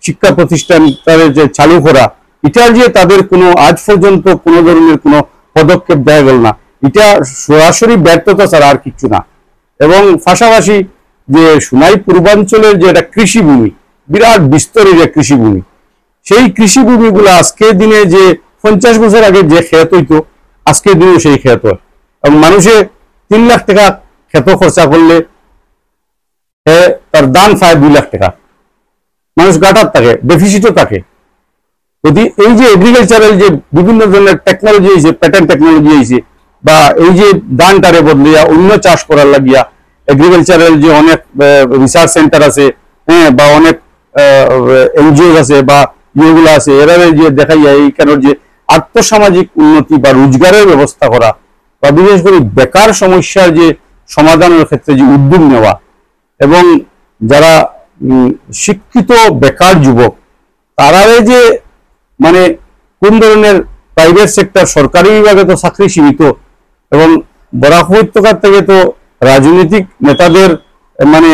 শিক্ষা প্রতিষ্ঠান তাদের যে চালু করা, এটার যে তাদের কোনো আজ পর্যন্ত কোনো ধরনের কোনো পদক্ষেপ দেওয়া গেল না, এটা সরাসরি ব্যর্থতা ছাড়া আর কিছু না। এবং পাশাপাশি যে সুনাই পূর্বাঞ্চলের যে একটা কৃষিভূমি, বিরাট বিস্তরের যে কৃষিভূমি, সেই কৃষিভূমিগুলো আজকের দিনে যে 50 বছর আগে যে ক্ষেত হইতো আজকের দিনেও সেই ক্ষেত হয়। এবং মানুষে 3 লাখ টাকা ক্ষেত খরচা করলে তার দান পায় 2 লাখ টাকা, মানুষ গাটার থাকে, ডেফিসিটও থাকে। যদি এই যে এগ্রিকালচারাল যে বিভিন্ন ধরনের টেকনোলজি হয়েছে, প্যাটার্ন টেকনোলজি হয়েছে, বা এই যে দানটারে বদলিয়া অন্য চাষ করার লাগিয়া এগ্রিকালচারাল যে অনেক রিসার্চ সেন্টার আছে, হ্যাঁ, বা অনেক NGO আছে বা ইয়েগুলো আছে, এরা যে দেখা যায় এইখানের যে আর্থসামাজিক উন্নতি বা রোজগারের ব্যবস্থা করা, বা বিশেষ করে বেকার সমস্যার যে সমাধানের ক্ষেত্রে যে উদ্যোগ নেওয়া, এবং যারা শিক্ষিত বেকার যুবক তারারে যে মানে কোন ধরনের প্রাইভেট সেক্টর, সরকারি বিভাগে তো চাকরি সীমিত, এবং বরাক উপত্যকার থেকে তো রাজনৈতিক নেতাদের মানে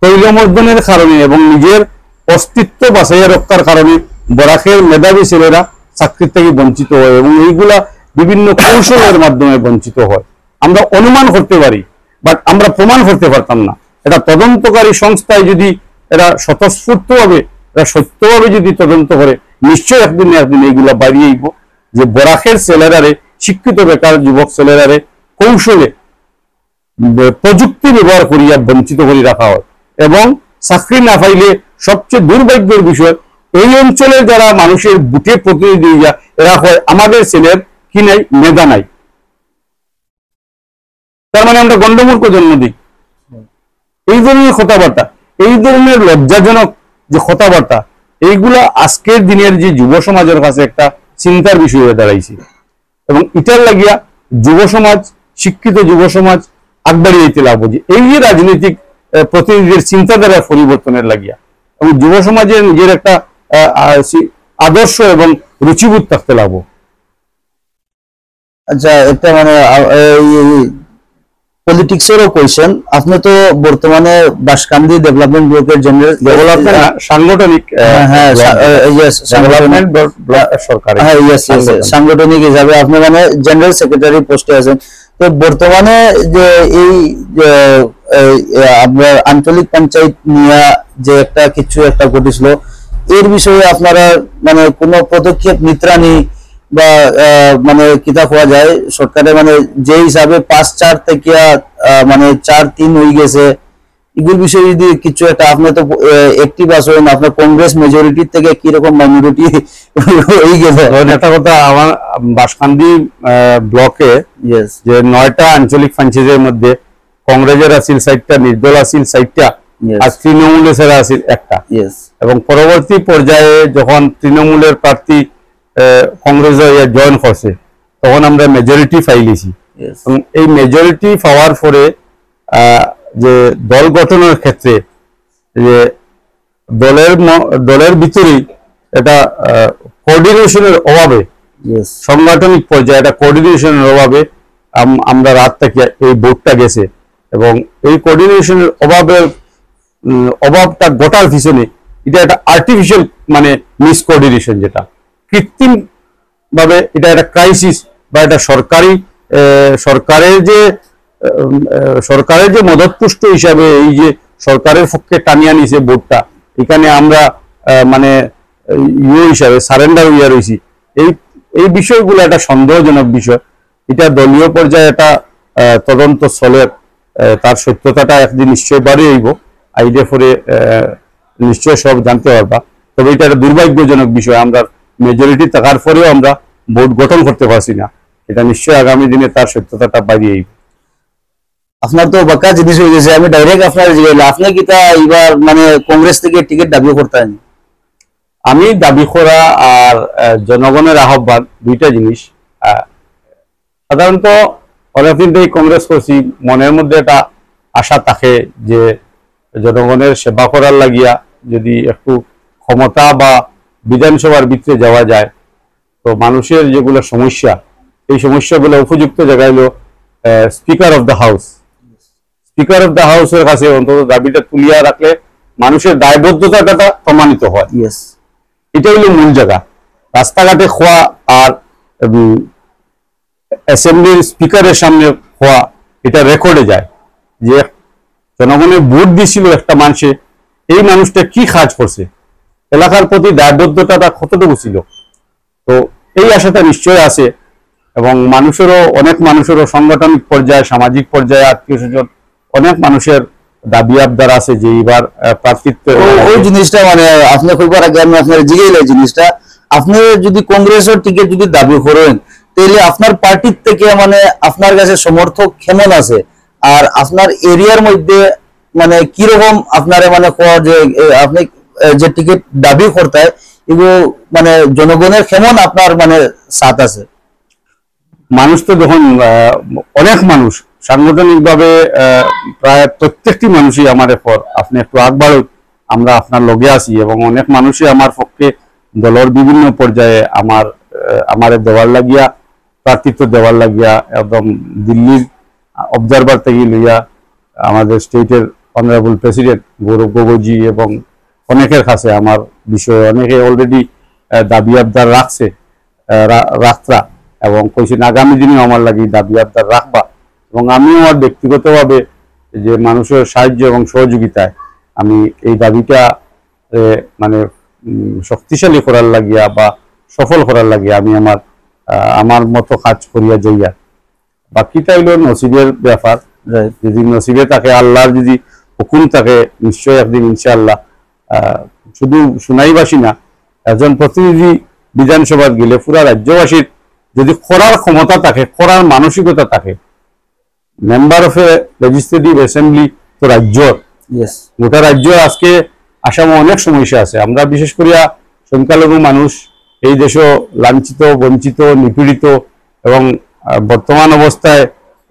তৈলমর্দনের কারণে এবং নিজের অস্তিত্ব বাঁচাইয়া রক্ষার কারণে বরাকের মেধাবী ছেলেরা চাকরির থেকে বঞ্চিত হয়, এবং এইগুলা বিভিন্ন কৌশলের মাধ্যমে বঞ্চিত হয়। আমরা অনুমান করতে পারি, বাট আমরা প্রমাণ করতে পারতাম না। এটা তদন্তকারী সংস্থায় যদি এরা স্বতঃস্ফূর্তভাবে, এরা সত্যভাবে যদি তদন্ত করে, নিশ্চয়ই একদিন না একদিন এইগুলা বাড়িয়েইব যে বরাকের ছেলেরারে, শিক্ষিত বেকার যুবক ছেলেরারে কৌশলে প্রযুক্তি ব্যবহার করিয়া বঞ্চিত করে রাখা হয়। এবং চাকরি না পাইলে সবচেয়ে দুর্ভাগ্যের বিষয়, এই অঞ্চলের যারা মানুষের বুথে প্রতিনিধি, এরা হয় আমাদের ছেলের কি নাই, মেধা নাই, তার মানে আমরা গণ্ডমূর্খ জন্ম দিই। এই ধরনের কথাবার্তা, এই ধরনের লজ্জাজনক যে কথাবার্তা, এইগুলা আজকের দিনের যে যুব সমাজের কাছে একটা চিন্তার বিষয় হয়ে দাঁড়াইছে। এবং এটার লাগিয়া যুব সমাজ, শিক্ষিত যুব সমাজ আগবাড়ি যেতে লাগবো, যে এই যে রাজনৈতিক প্রতিনিধিদের চিন্তাধারা পরিবর্তনের লাগিয়া, এবং যুব সমাজের নিজের একটা আদর্শ এবং রুচিবোধ থাকতে লাগবো। আচ্ছা, একটা মানে পলিটিক্সেরও কোয়েশ্চেন। আপনি তো বর্তমানে বাঁশকান্দি ডেভেলপমেন্ট ব্লকের জেনারেল সাংগঠনিক, সাংগঠনিক হিসাবে আপনি মানে জেনারেল সেক্রেটারি পোস্টে আছেন। তো বর্তমানে যে এই আপনার আঞ্চলিক পঞ্চায়েত নিয়ে যে একটা কিছু একটা ঘটেছিল, এর বিষয়ে আপনারা মানে কোনো পদক্ষেপ নিত্রানি বা মানে কিতা হওয়া যায় সরকারের, মানে যে হিসাবে 5-4 থেকে মানে 4-3 হয়ে গেছে, এগুলো বিষয়ে যদি কিছু একটা, আপনি তো একটি বাস হন, আপনার কংগ্রেস মেজরিটি থেকে কিরকম মাইনরিটি হয়ে গেছে। একটা কথা, আমার বাঁশকান্দি ব্লকে যে 9টা আঞ্চলিক পঞ্চায়েতের মধ্যে কংগ্রেসের আসিল 4টা, নির্দল আসিল 4টা, আর তৃণমূলের সেরা আসিল 1টা। এবং পরবর্তী পর্যায়ে যখন তৃণমূলের প্রার্থী কংগ্রেসে জয়েন করছে, তখন আমরা মেজরিটি পাইলিছি। এই মেজরিটি পাওয়ার পরে যে দল গঠনের ক্ষেত্রে যে দলের ভিতরেই এটা কোঅর্ডিনেশনের অভাবে, সাংগঠনিক পর্যায়ে এটা কোঅর্ডিনেশনের অভাবে আমরা রাত থেকে এই ভোটটা গেছে। এবং এই কোঅর্ডিনেশনের অভাবটা গোটার পিছনে এটা একটা আর্টিফিশিয়াল মানে মিসকোঅর্ডিনেশন, যেটা কৃত্রিম ভাবে এটা একটা ক্রাইসিস বা এটা সরকারি সরকারের যে মদতপুষ্ট হিসাবে এই যে সরকারের পক্ষে টানিয়া নিছে ভোটটা, এখানে আমরা মানে হিসাবে সারেন্ডার হইয়া রয়েছি, এই এই বিষয়গুলো একটা সন্দেহজনক বিষয়। এটা দলীয় পর্যায়ে একটা তদন্ত চলে, তার সত্যতাটা একদিন নিশ্চয় বাড়ি হইব, আইডিয়া পরে নিশ্চয় সব জানতে পারবা। তবে এটা একটা দুর্ভাগ্যজনক বিষয়, আমরা মেজরিটি থাকার পরেও আমরা ভোট গঠন করতে পারছি না। এটা নিশ্চয় আগামী দিনে তার সত্যতাটা বাড়িয়ে আইব। আপনার তো বাক্কা জিনিস হয়ে গেছে, আমি ডাইরেক্ট আপনার জিজ্ঞাসা, আপনি কি তা এবার মানে কংগ্রেস থেকে টিকিট দাবি করতেন? আমি দাবি করা আর জনগণের আহ্বান দুইটা জিনিস। সাধারণত অনেকদিন থেকে কংগ্রেস করছি, মনের মধ্যে একটা আশা থাকে যে জনগণের সেবা করার লাগিয়া যদি একটু ক্ষমতা বা বিধানসভার ভিতরে যাওয়া যায়, তো মানুষের যেগুলো সমস্যা, এই সমস্যাগুলো উপযুক্ত জায়গায় হলো speaker of the house, speaker of the হাউসের কাছে অন্তত দাবিটা তুলিয়া রাখলে মানুষের দায়বদ্ধতাটা প্রমাণিত হয়। এটা হলো মূল জায়গা। রাস্তাঘাটে খোয়া আর অ্যাসেম্বলির স্পিকারের সামনে খোয়া, এটা রেকর্ডে যায় যে জনগণের ভোট দিয়েছিল একটা মানুষে, এই মানুষটা কি কাজ করছে, এলাকার প্রতি দায়বদ্ধতাটা কতটুকু ছিল। তো এই আশাটা নিশ্চয় আছে, এবং অনেক মানুষেরও সাংগঠনিক পর্যায়ে, সামাজিক পর্যায়ে, আত্মীয় স্বজন, অনেক মানুষের দাবি আবদার আছে যে এবার প্রার্থিত্ব। ওই জিনিসটা মানে আপনি কইবার আগে আমি আপনার জিজ্ঞাসা জিনিসটা, আপনি যদি কংগ্রেসের টিকিট যদি দাবি করেন, তাহলে আপনার পার্টির থেকে মানে আপনার কাছে সমর্থক কেমন আছে, আর আপনার এরিয়ার মধ্যে মানে কিরকম আপনার মানে যে আপনি যে টিকিট দাবি করতে এগুলো মানে জনগণের কেমন আপনার মানে সাথ আছে? মানুষ তো যখন অনেক মানুষ সাংগঠনিক ভাবে প্রায় প্রত্যেকটি মানুষই আমার পর আপনি একটু আগবাড়ুন, আমরা আপনার লগে আছি, এবং অনেক মানুষই আমার পক্ষে দলের বিভিন্ন পর্যায়ে আমার দেওয়ার লাগিয়া, প্রার্থিত্ব দেওয়ার লাগিয়া, একদম দিল্লির অবজারভার থেকে লইয়া আমাদের স্টেটের অনারেবল প্রেসিডেন্ট গৌরব গগৈজি এবং অনেকের কাছে আমার বিষয়ে অনেকে অলরেডি দাবি আবদার রাখরা, এবং কইছেন আগামী দিনে আমার লাগি দাবি আবদার রাখবা। এবং আমি আমার ব্যক্তিগতভাবে যে মানুষের সাহায্য এবং সহযোগিতায় আমি এই দাবিটা মানে শক্তিশালী করার লাগিয়া বা সফল করার লাগিয়া আমি আমার মতো কাজ করিয়া যাইয়া। বাকিটা হইল নসিবের ব্যাপার, যদি নসিবে থাকে, আল্লাহর যদি হুকুম থাকে, নিশ্চয় একদিন ইনশাআল্লাহ শুধু সোনাইবাসী না, একজন প্রতিনিধি বিধানসভাত গেলে পুরা রাজ্যবাসীর যদি করার ক্ষমতা থাকে, করার মানসিকতা থাকে, member of A legislative assembly তো রাজ্যর, গোটা রাজ্য। আজকে আসামে অনেক সমস্যা আছে, আমরা বিশেষ করিয়া সংখ্যালঘু মানুষ এই দেশে লাঞ্ছিত, বঞ্চিত, নিপীড়িত, এবং বর্তমান অবস্থায়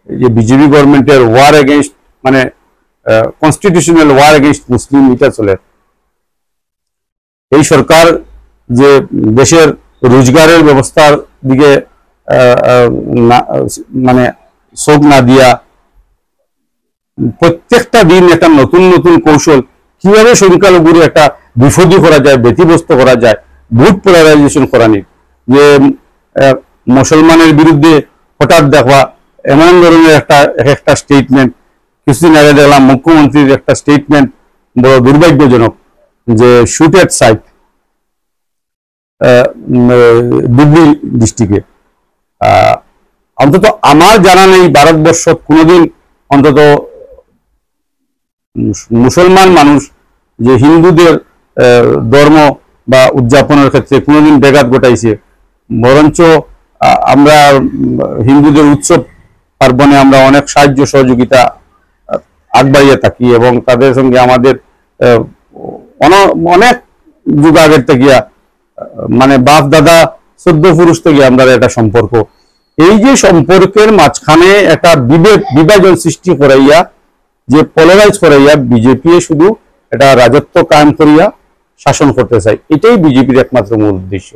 যে বিজেপি গভর্নমেন্টের ওয়ার এগেইনস্ট, মানে কনস্টিটিউশনাল ওয়ার এগেইনস্ট মুসলিম, এটা চলে। এই সরকার যে দেশের রোজগারের ব্যবস্থার দিকে মানে চোখ না দিয়া প্রত্যেকটা দিন একটা নতুন নতুন কৌশল কিভাবে সংখ্যালঘুর একটা বিপদী করা যায়, ব্যতিব্যস্ত করা যায়, ভোট পোলারাইজেশন করানি, যে মুসলমানের বিরুদ্ধে হঠাৎ দেখবা এমন ধরনের একটা স্টেটমেন্ট। কিছুদিন আগে দেখলাম মুখ্যমন্ত্রীর একটা স্টেটমেন্ট বড় দুর্ভাগ্যজনক, যে শুট এট সাইট ধুবড়ি ডিস্ট্রিক্টে। অন্তত আমার জানা নেই ভারতবর্ষ কোনোদিন অন্তত মুসলমান মানুষ যে হিন্দুদের ধর্ম বা উদযাপনের ক্ষেত্রে কোনোদিন ব্যাঘাত ঘটাইছে। বরঞ্চ আমরা হিন্দুদের উৎসব পার্বণে আমরা অনেক সাহায্য সহযোগিতা আগবাড়িয়ে থাকি, এবং তাদের সঙ্গে আমাদের অনেক যুগ আগের থেকে মানে বাপ দাদা 14 পুরুষ থেকে আমরা একটা সম্পর্ক। এই যে সম্পর্কের মাঝখানে একটা বিভাজন সৃষ্টি করাইয়া, যে পোলারাইজ করাইয়া বিজেপি শুধু এটা রাজত্ব কায়েম করিয়া শাসন করতে চায়, এটাই বিজেপির একমাত্র মূল উদ্দেশ্য।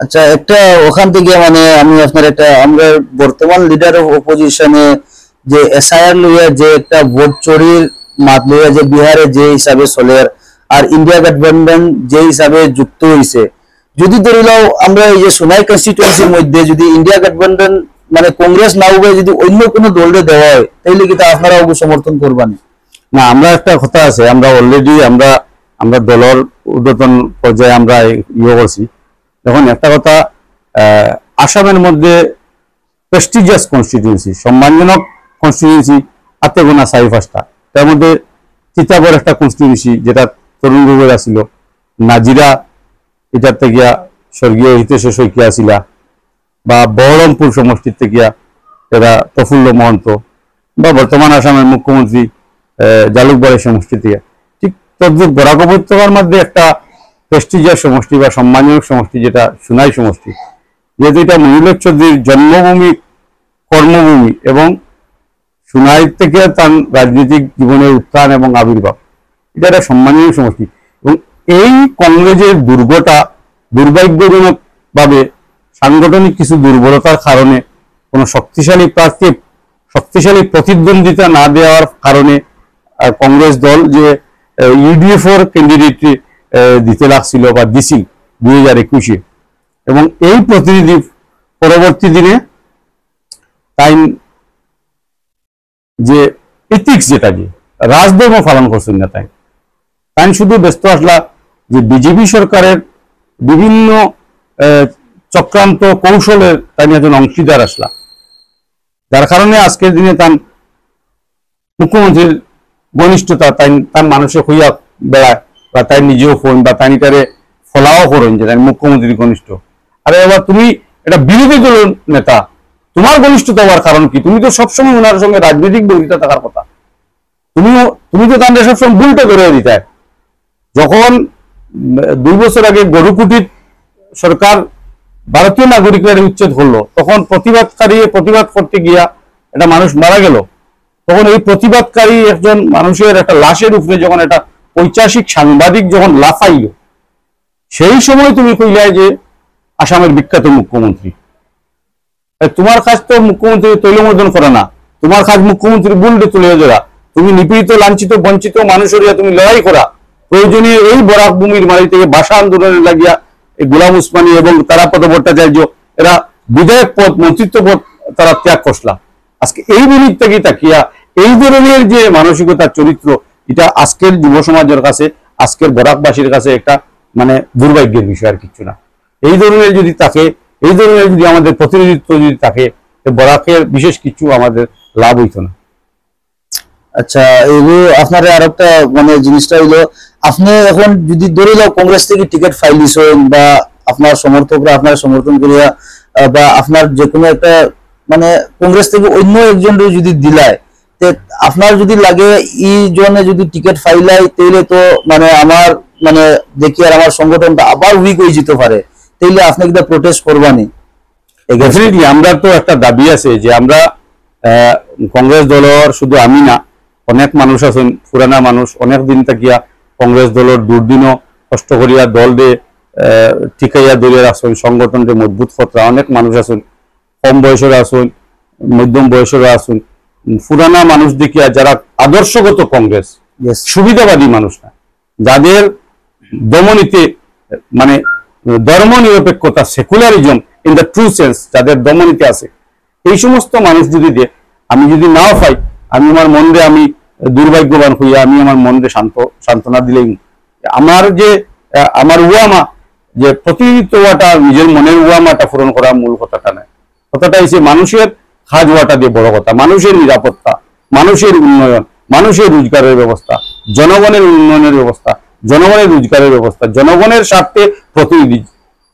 আচ্ছা, একটা ওখান থেকে মানে আমি আপনার একটা, আমরা বর্তমান লিডার অফ অপোজিশনে যে এসআইআর লইয়া যে একটা ভোট চুরির মাত লইয়া যে বিহারে যে হিসাবে চলে, আর ইন্ডিয়া গঠবন্ধন যে হিসাবে যুক্ত হয়েছে, যদি ধরিলাও আমরা এই যে সোনাই কনস্টিটুয়েন্সির মধ্যে যদি ইন্ডিয়া গঠবন্ধন মানে কংগ্রেস না উঠে যদি অন্য কোনো দলে দেওয়া হয় তাহলে কি তা আপনারা সমর্থন করবেন? না, আমরা একটা কথা আছে, আমরা অলরেডি আমরা আমরা দলের উদ্বোধন পর্যায়ে আমরা ইয়ে করছি। এখন একটা কথা, আসামের মধ্যে প্রেস্টিজিয়াস কনস্টিটিউয়েন্সি, সম্মানজনক কনস্টিটিউয়েন্সি হাতে গোনা 4-5টা। তার মধ্যে তিতাবর একটা কনস্টিটিউয়েন্সি যেটা তরুণ গগৈ আছিল, নাজিরা এটার থেকে স্বর্গীয় হিতেশ শইকীয়া আসিলা, বা বহরমপুর সমষ্টির থেকে এরা প্রফুল্ল মহন্ত, বা বর্তমান আসামের মুখ্যমন্ত্রী জালুকবাড়ি সমষ্টি থেকে। ঠিক তদ্রুপ বরাক উপত্যকার মধ্যে একটা প্রেস্টিজিয়াস সমষ্টি বা সম্মানজনক সমষ্টি যেটা সোনাই সমষ্টি, যেহেতু এটা মনিলক চৌধুরীর জন্মভূমি, কর্মভূমি, এবং সোনাই থেকে তার রাজনৈতিক জীবনের উত্থান এবং আবির্ভাব, এটা একটা সম্মানীয় সমষ্টি। এবং এই কংগ্রেসের দুর্ভাগ্যজনক ভাবে সাংগঠনিক কিছু দুর্বলতার কারণে কোনো শক্তিশালী প্রার্থী, শক্তিশালী প্রতিদ্বন্দ্বিতা না দেওয়ার কারণে কংগ্রেস দল যে ইউডিএফ-এর ক্যান্ডিডেট দিতে লাগছিল বা দিছিল 2021-এ, এবং এই প্রতিনিধি পরবর্তী দিনে তাই যে এথিক্স, যেটা যে রাজধর্ম পালন করছেন না, তাই শুধু ব্যস্ত আসলা যে বিজেপি সরকারের বিভিন্ন চক্রান্ত কৌশলের তাই একজন অংশীদার আসলা, যার কারণে আজকের দিনে তার মুখ্যমন্ত্রীর ঘনিষ্ঠতা তার মানুষে হইয়া বেড়ায়, বা তাই নিজেও ফোন বা তাই তারে ফলাও করেন যে তাই মুখ্যমন্ত্রীর ঘনিষ্ঠ। আরে এবার তুমি এটা বিরোধী দলের নেতা, তোমার ঘনিষ্ঠতা হওয়ার কারণ কি? তুমি তো সবসময় ওনার সঙ্গে রাজনৈতিক বৈরিতা থাকার কথা, তুমি তো তাদের সবসময় ভুলটা করে দিতে। যখন 2 বছর আগে গরুকুটির সরকার ভারতীয় নাগরিকরা উচ্ছেদ করলো, তখন প্রতিবাদ করতে গিয়া একটা মানুষ মারা গেল, তখন এই প্রতিবাদকারী একজন মানুষের একটা লাশের উপরে যখন একটা ঐতিহাসিক সাংবাদিক যখন লাফাইল, সেই সময় তুমি কইলে যে আসামের বিখ্যাত মুখ্যমন্ত্রী। তোমার কাজ তো মুখ্যমন্ত্রী তৈলমর্দন করা না, তোমার কাজ মুখ্যমন্ত্রী বুলডে তুলে ধরা, তুমি নিপীড়িত, লাঞ্ছিত, বঞ্চিত মানুষের তুমি লড়াই করা। প্রয়োজনীয় এই বরাক ভূমির মাটি থেকে ভাষা আন্দোলনে লাগিয়া গোলাম উসমানী এবং তারাপদ ভট্টাচার্য এরা বিধায়ক পদ, মন্ত্রিত্ব পদ তারা ত্যাগ করলা। আজকে এই মিনিট থেকে তাকিয়া এই ধরনের যে মানসিকতার চরিত্র, এটা আজকের যুব সমাজের কাছে, আজকের বরাকবাসীর কাছে একটা মানে দুর্ভাগ্যের বিষয়, আর কিছু না। এই ধরনের যদি থাকে, এই ধরনের যদি আমাদের প্রতিনিধিত্ব যদি থাকে, বরাকের বিশেষ কিছু আমাদের লাভ হইতো না। আচ্ছা, এগুলো আপনার আর একটা মানে জিনিসটা হইলো, আপনি এখন যদি ধরে নাও কংগ্রেস থেকে টিকিট ফাইল দিছেন, বা আপনার সমর্থকরা আপনার সমর্থন করিয়া, বা আপনার যে কোনো একটা মানে কংগ্রেস থেকে অন্য একজন যদি দিলায়, আপনার যদি লাগে এই জন্য যদি টিকিট ফাইলাই, তাইলে তো মানে আমার মানে দেখি আর আমার সংগঠনটা আবার উইক হয়ে যেতে পারে, তাইলে আপনি কি প্রোটেস্ট করবানি? ডেফিনেটলি আমরা তো একটা দাবি আছে যে আমরা কংগ্রেস দলের, শুধু আমি না, অনেক মানুষ আছেন, পুরানা মানুষ, অনেক দিন থাকিয়া কংগ্রেস দলের দুর্দিনও কষ্ট করিয়া দল দে ঠিকাইয়া ধরে রাখছেন, সংগঠনকে মজবুত করতে অনেক মানুষ আছেন, কম বয়সের আছেন, মধ্যম বয়সের আছেন, পুরানা মানুষ দেখিয়া যারা আদর্শগত কংগ্রেস, সুবিধাবাদী মানুষ না, যাদের দমনীতে মানে ধর্ম নিরপেক্ষতা, secularism in the true sense যাদের দমনীতে আছে, এই সমস্ত মানুষ যদি দিয়ে আমি যদি নাও পাই, আমি আমার মনে আমি দুর্ভাগ্যবান হইয়া আমি আমার মনে সান্ত্বনা দিলেই আমার উয়ামা যে প্রতিনিধিত্ব হওয়াটা, নিজের মনের উয়ামাটা পূরণ করা মূল কথাটা নয়। কথাটা হচ্ছে মানুষের কাজ হওয়াটা দিয়ে বড় কথা, মানুষের নিরাপত্তা, মানুষের উন্নয়ন, মানুষের রোজগারের ব্যবস্থা, জনগণের উন্নয়নের ব্যবস্থা, জনগণের রোজগারের ব্যবস্থা, জনগণের স্বার্থে প্রতিনিধি।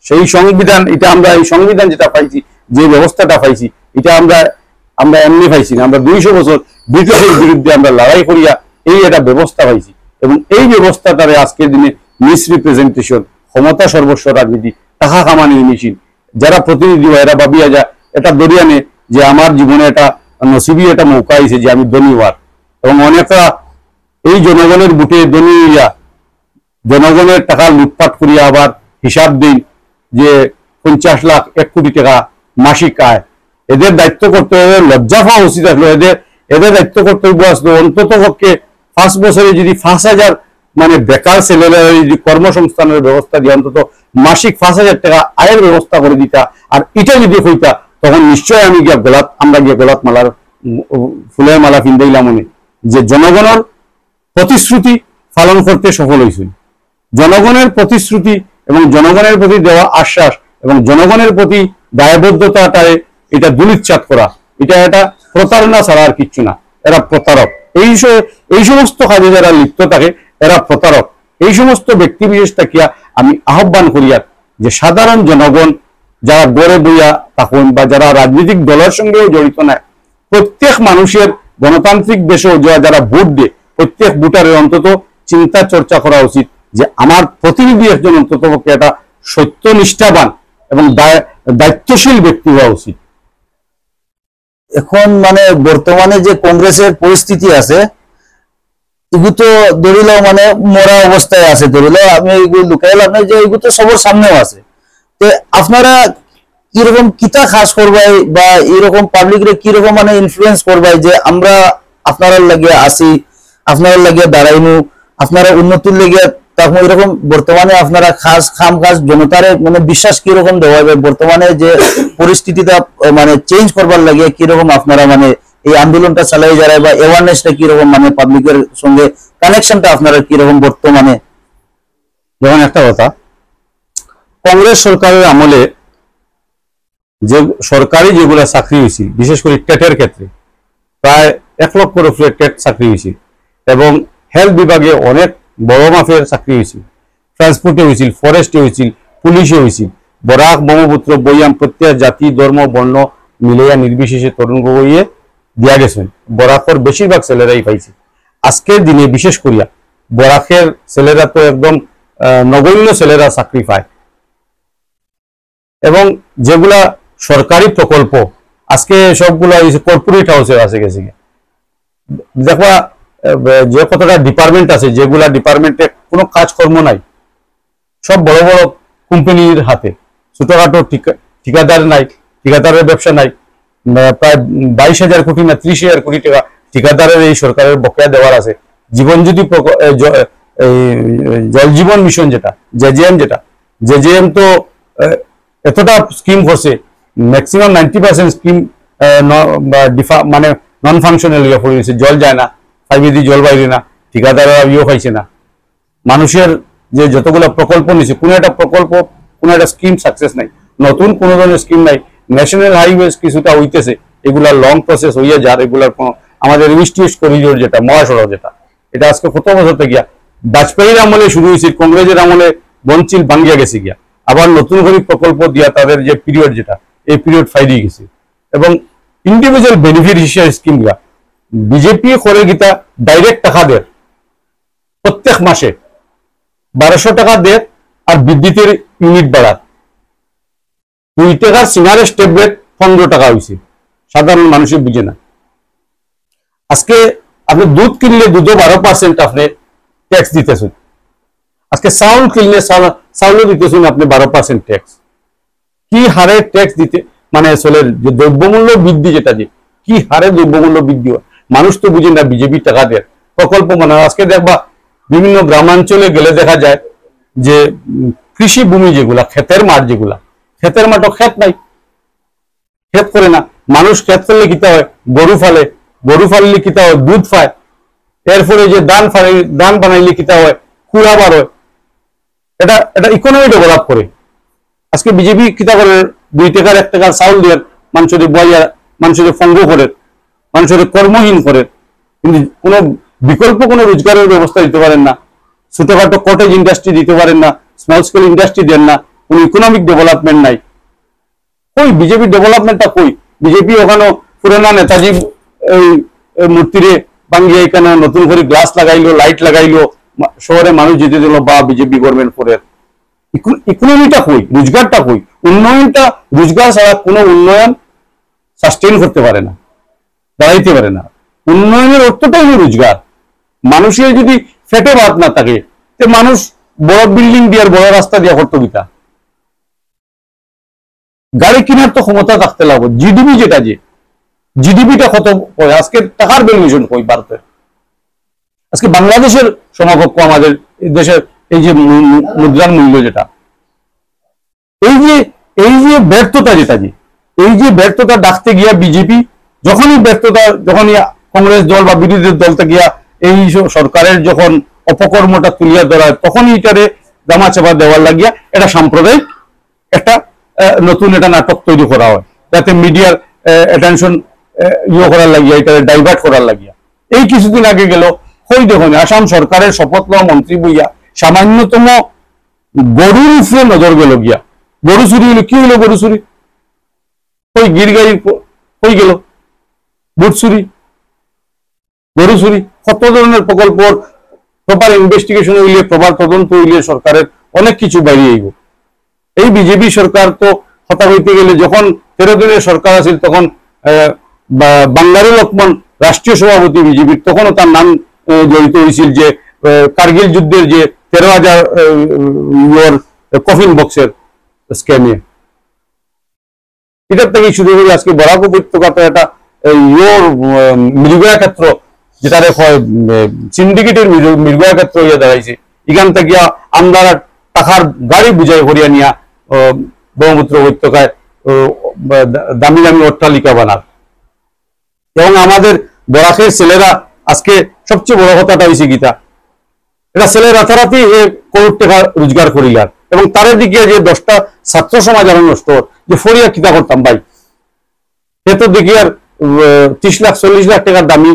সেই সংবিধান, এটা আমরা এই সংবিধান যেটা পাইছি, যে ব্যবস্থাটা পাইছি, এটা আমরা এমনি পাইছি না, আমরা 200 বছর ব্রিটিশের বিরুদ্ধে আমরা লড়াই করিয়া এই একটা ব্যবস্থা পাইছি। এবং এই ব্যবস্থাটারে আজকের দিনে মিসরিপ্রেজেন্টেশন, ক্ষমতা সর্বস্ব রাজনীতি, টাকা কামানির মেশিন, যারা প্রতিনিধি হয় এরা ভাবিয়া যায় এটা দরিয়ানে যে আমার জীবনে এটা নসিবি একটা মৌকা হয়েছে যে আমি ধনী হওয়ার, এবং অনেকটা এই জনগণের বুটে ধনী হইয়া জনগণের টাকা লুটপাট করিয়া আবার হিসাব দিন যে 50 লাখ 1 কোটি টাকা মাসিক আয়। এদের দায়িত্ব করতে হবে, লজ্জা পাওয়া উচিত আসলো, এদের দায়িত্ব কর্তব্য আসলো অন্তত পক্ষে 5 বছরে যদি 5,000 মানে বেকার ছেলেরা যদি কর্মসংস্থানের ব্যবস্থা দিয়ে অন্তত মাসিক 5,000 টাকা আয়ের ব্যবস্থা করে দিতা, আর এটা যদি হইতা তখন নিশ্চয় আমরা গিয়ে গোলাপ মালার ফুলের মালা পিন্দাইলাম মনে যে জনগণের প্রতিশ্রুতি পালন করতে সফল হয়েছিল। জনগণের প্রতিশ্রুতি এবং জনগণের প্রতি দেওয়া আশ্বাস এবং জনগণের প্রতি দায়বদ্ধতাটায় এটা দুলিচ্ছাত করা, এটা প্রতারণা ছাড়া আর কিচ্ছু না। এরা প্রতারক। এই সমস্ত কাজে যারা লিপ্ত থাকে এরা প্রতারক। এই সমস্ত ব্যক্তি বিশেষটাকে আমি আহ্বান করিয়া যে সাধারণ জনগণ যারা গড়ে বইয়া থাকুন বা যারা রাজনৈতিক দলের সঙ্গেও জড়িত নয়, প্রত্যেক মানুষের গণতান্ত্রিক দেশেও যারা ভোট দেয় প্রত্যেক ভোটারের অন্তত চিন্তা চর্চা করা উচিত যে আমার প্রতিনিধি একজন অন্তত পক্ষে একটা সত্যনিষ্ঠাবান এবং দায়িত্বশীল ব্যক্তি হওয়া উচিত। এখন মানে বর্তমানে যে কংগ্রেসের পরিস্থিতি আছে এগুলো তো ধরিল মানে মরা অবস্থায় আছে, ধরিল আমি এগুলো লুকাইল আপনার যে এগুলো তো সবার সামনেও আছে। তো আপনারা কিরকম কিতা খাস করবাই বা এরকম পাবলিকরে কিরকম মানে ইনফ্লুয়েন্স করবাই যে আমরা আপনারা লাগিয়ে আসি, আপনারা লাগিয়ে দাঁড়াইনু, আপনারা উন্নতির লেগে তখন এরকম বর্তমানে আপনারা খাম খাস জনতারে মানে বিশ্বাস কিরকম দেওয়া হবে বর্তমানে যে পরিস্থিতিটা মানে চেঞ্জ করবার লাগে কিরকম আপনারা মানে এই আন্দোলনটা চালাই যারা বা অ্যাওয়ারনেসটা কিরকম মানে পাবলিকের সঙ্গে কানেকশনটা আপনারা কিরকম বর্তমানে? যেমন একটা কথা, কংগ্রেস সরকারের আমলে যে সরকারি যেগুলো চাকরি হয়েছিল বিশেষ করে টেটের ক্ষেত্রে প্রায় 1 লক্ষর উপরে টেট চাকরি হয়েছিল এবং হেলথ বিভাগে অনেক বড় মাপের চাকরি হয়েছিল, ট্রান্সপোর্টে হয়েছিল, ফরেস্টে হয়েছিল, পুলিশে হয়েছিল। বরাক ব্রহ্মপুত্র বৈয়াম প্রত্যেক জাতি ধর্ম বর্ণ মিলাইয়া নির্বিশেষে তরুণ গগৈয়ে দিয়া গেছেন। বরাকর বেশিরভাগ ছেলেরাই পাইছে। আজকের দিনে বিশেষ করিয়া বরাকের ছেলেরা তো একদম নগণ্য ছেলেরা চাকরি পায় এবং যেগুলা সরকারি প্রকল্প আজকে সবগুলা কর্পোরেট হাউসে আছে গেছে। দেখবা যে কতটা ডিপার্টমেন্ট আছে যেগুলা ডিপার্টমেন্টে কোনো কাজকর্ম নাই, সব বড় বড় কোম্পানির হাতে, ছোটখাটো ঠিকাদার নাই, ঠিকাদারের ব্যবসা নাই। প্রায় 22,000 কোটি না 30,000 কোটি টাকা ঠিকাদারের এই সরকারের বকেয়া দেওয়ার আছে। জীবন জ্যোতি জল জীবন মিশন যেটা জেজেএম তো এতটা স্কিম করছে, ম্যাক্সিমাম 90% স্কিম মানে নন ফাংশনাল ইয়ে পড়েছে, জল যায় না, ফাইভেদি জল বাইরে না, ঠিকাদাররা ইয়ে পাইছে না। মানুষের যে যতগুলো প্রকল্প নিছে কোনো একটা প্রকল্প কোনো একটা স্কিম সাকসেস নাই, নতুন কোনো ধরনের স্কিম নাই। ন্যাশনাল হাইওয়েজ কিছুটা হইতেছে, এগুলা লং প্রসেস হইয়া যার এগুলার কোনো আমাদের ইস্ট করিডোর যেটা মহাসড়ক যেটা এটা আজকে কত বছর থেকে গিয়া বাজপেয়ীর আমলে শুরু হয়েছে, কংগ্রেসের আমলে বনচিল ভাঙ্গিয়া গেছে গিয়া, আবার নতুন করে প্রকল্প দিয়া তাদের যে পিরিয়ড যেটা এই পিরিয়ড ফাইরিয়ে গেছে এবং ইন্ডিভিজুয়াল বেনিফিশিয়ারি স্কিম গুলা বিজেপি করে গীতা ডাইরেক্ট টাকা দেয় প্রত্যেক মাসে 1200 টাকা দেয় আর বিদ্যুতের ইউনিট বাড়ার 2 টাকার সিঙ্গারের ট্যাবলেট 15 টাকা হয়েছে। সাধারণ মানুষে বুঝে না। আজকে আপনি দুধ কিনলে দুধও 12% আপনি ট্যাক্স দিতেছেন। আজকে চাউল কিনলে চাউলও দিতেছেন আপনি 12% ট্যাক্স। কি হারে ট্যাক্স দিতে মানে আসলে যে দ্রব্যমূল্য বৃদ্ধি যেটা যে কি হারে দ্রব্যমূল্য বৃদ্ধি হয় মানুষ তো বুঝে না। বিজেপি টাকা দেয় প্রকল্প মানে আজকে দেখবা বিভিন্ন গ্রামাঞ্চলে গেলে দেখা যায় যে কৃষি ভূমি যেগুলা ক্ষেতের মাঠ যেগুলা ক্ষেতের মাঠও ক্ষেত নাই, ক্ষেত করে না মানুষ। ক্ষেত করলে কিতা হয় গরু ফাললে কিতা হয় দুধ পায়, এরপরে যে দান বানাইলে কিতা হয় কুড়া বার হয়। এটা ইকোনমি ডেভেলপ করে। আজকে বিজেপি কিতা করে 2 টাকার 1 টাকার চাউল দিয়ে মানুষের বইয়া মানুষের ফঙ্গ করে মানুষের কর্মহীন করে, কিন্তু কোনো বিকল্প কোনো রোজগারের ব্যবস্থা দিতে পারেন না। ছোটখাটো কটেজ ইন্ডাস্ট্রি দিতে পারেন না, স্মল স্কেল ইন্ডাস্ট্রি দেন না, কোনো ইকোনমিক ডেভেলপমেন্ট নাই। কই বিজেপি ডেভেলপমেন্টটা কই? বিজেপি ওখানে পুরানা নেতাজি এই মূর্তিরে ভাঙ্গিয়ে এখানে নতুন করে গ্লাস লাগাইলো, লাইট লাগাইলো, শহরে মানুষ যেতে দিল বা বিজেপি গভর্নমেন্ট করে। ইকোনমিটা কই? রোজগারটা কই? উন্নয়নটা রোজগার ছাড়া কোনো উন্নয়ন সাস্টেইন করতে পারে না, দাঁড়াইতে পারে না। উন্নয়নের অর্থটাই হলো রোজগার। মানুষের যদি ফেটে ভাত না থাকে তে মানুষ বড় বিল্ডিং দিয়ে বড় রাস্তা দিয়ে করতো কিতা? গাড়ি কেনার তো ক্ষমতা থাকতে লাগবে। জিডিপি যেটা যে জিডিপিটা কত আজকে টাকার ভ্যালুয়েশন কই ভারতের? আজকে বাংলাদেশের সমকক্ষ আমাদের দেশের এই যে মুদ্রার মূল্য যেটা এই যে ব্যর্থতা যেটা যে এই যে ব্যর্থতা ডাকতে গিয়া বিজেপি যখনই কংগ্রেস দল বা বিরোধী দলতে গিয়া এই সরকারের যখন অপকর্মটা তুলিয়া ধরায় তখনই এটারে দামা চাপা দেওয়ার লাগিয়া এটা সাম্প্রদায়িক একটা নতুন একটা নাটক তৈরি করা হয়, যাতে মিডিয়ার অ্যাটেনশন করার লাগিয়া, এটা ডাইভার্ট করার লাগিয়া। এই কিছুদিন আগে গেল হই দেখুন আসাম সরকারের শপথ লওয়া মন্ত্রী বইয়া সামান্যতম গরুর উপরে নজর গেল গিয়া, গরু চুরি হইলো, কি হইলো গরু চুরি? ওই গির গাড়ি হয়ে গেল, বুট চুরি, গরু চুরি, কত ধরনের প্রকল্পর প্রপার ইনভেস্টিগেশন হইলে, প্রপার তদন্ত হইলে সরকারের অনেক কিছু বাইরে আইব। এই বিজেপি সরকার তো কথা হইতে গেলে যখন 13 দিনের সরকার আছিল তখন বাঙ্গারু লক্ষ্মণ রাষ্ট্রীয় সভাপতি বিজেপির, তখনও তার নাম জড়িত হয়েছিল যে কার্গিল যুদ্ধের যে 13,000 কফিন বক্সের স্ক্যামে। এটার থেকে শুরু করে আজকে বরাক উপত্যকাতে একটা মৃগয়া ক্ষেত্র, যেটা সিন্ডিকেটের মৃগয়া ক্ষেত্র হইয়া দাঁড়াইছে। এখান থেকে আমদার টাকার গাড়ি বুঝাই করিয়া নিয়া ব্রহ্মপুত্র উপত্যকায় দামি দামি অট্টালিকা বানার। এবং আমাদের বরাকের ছেলেরা আজকে সবচেয়ে বড় কথাটা হয়েছে গীতা, এটা ছেলে রাতারাতি কোটি টাকা রোজগার করিলার, এবং তার দিকে যে 10টা ছাত্র সমাজ আরো নষ্ট যে ফরিয়া কিতা করতাম ভাই, সে তো দেখি আর 30 লাখ 40 লাখ টাকার দামি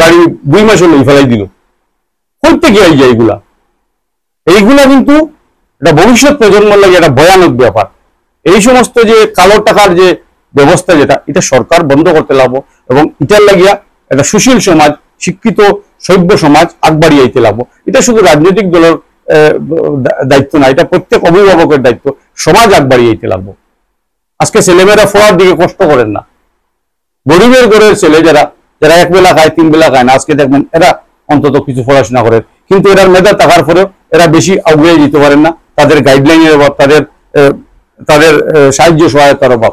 গাড়ি 2 মাসে লই ফেলাই দিল। করতে গিয়ে এইগুলা কিন্তু এটা ভবিষ্যৎ প্রজন্মের লাগে একটা ভয়ানক ব্যাপার। এই সমস্ত যে কালো টাকার যে ব্যবস্থা, যেটা এটা সরকার বন্ধ করতে লাগবো, এবং এটার লাগিয়া একটা সুশীল সমাজ, শিক্ষিত সভ্য সমাজ আগবাড়িয়ে আইতে লাগবো। এটা শুধু রাজনৈতিক দলের দায়িত্ব না, এটা প্রত্যেক অভিভাবকের দায়িত্ব, সমাজ আগবাড়িয়ে আইতে লাগবো। আজকে ছেলেমেয়েরা পড়ার দিকে কষ্ট করেন না, গরিবের ঘরের ছেলে যারা এক বেলা খায় 3 বেলা খায় না, আজকে দেখবেন এরা অন্তত কিছু পড়াশোনা করেন, কিন্তু এরার মেধা থাকার পরেও এরা বেশি আগুয়ে যেতে পারেন না। তাদের গাইডলাইনের অভাব, তাদের সাহায্য সহায়তার অভাব।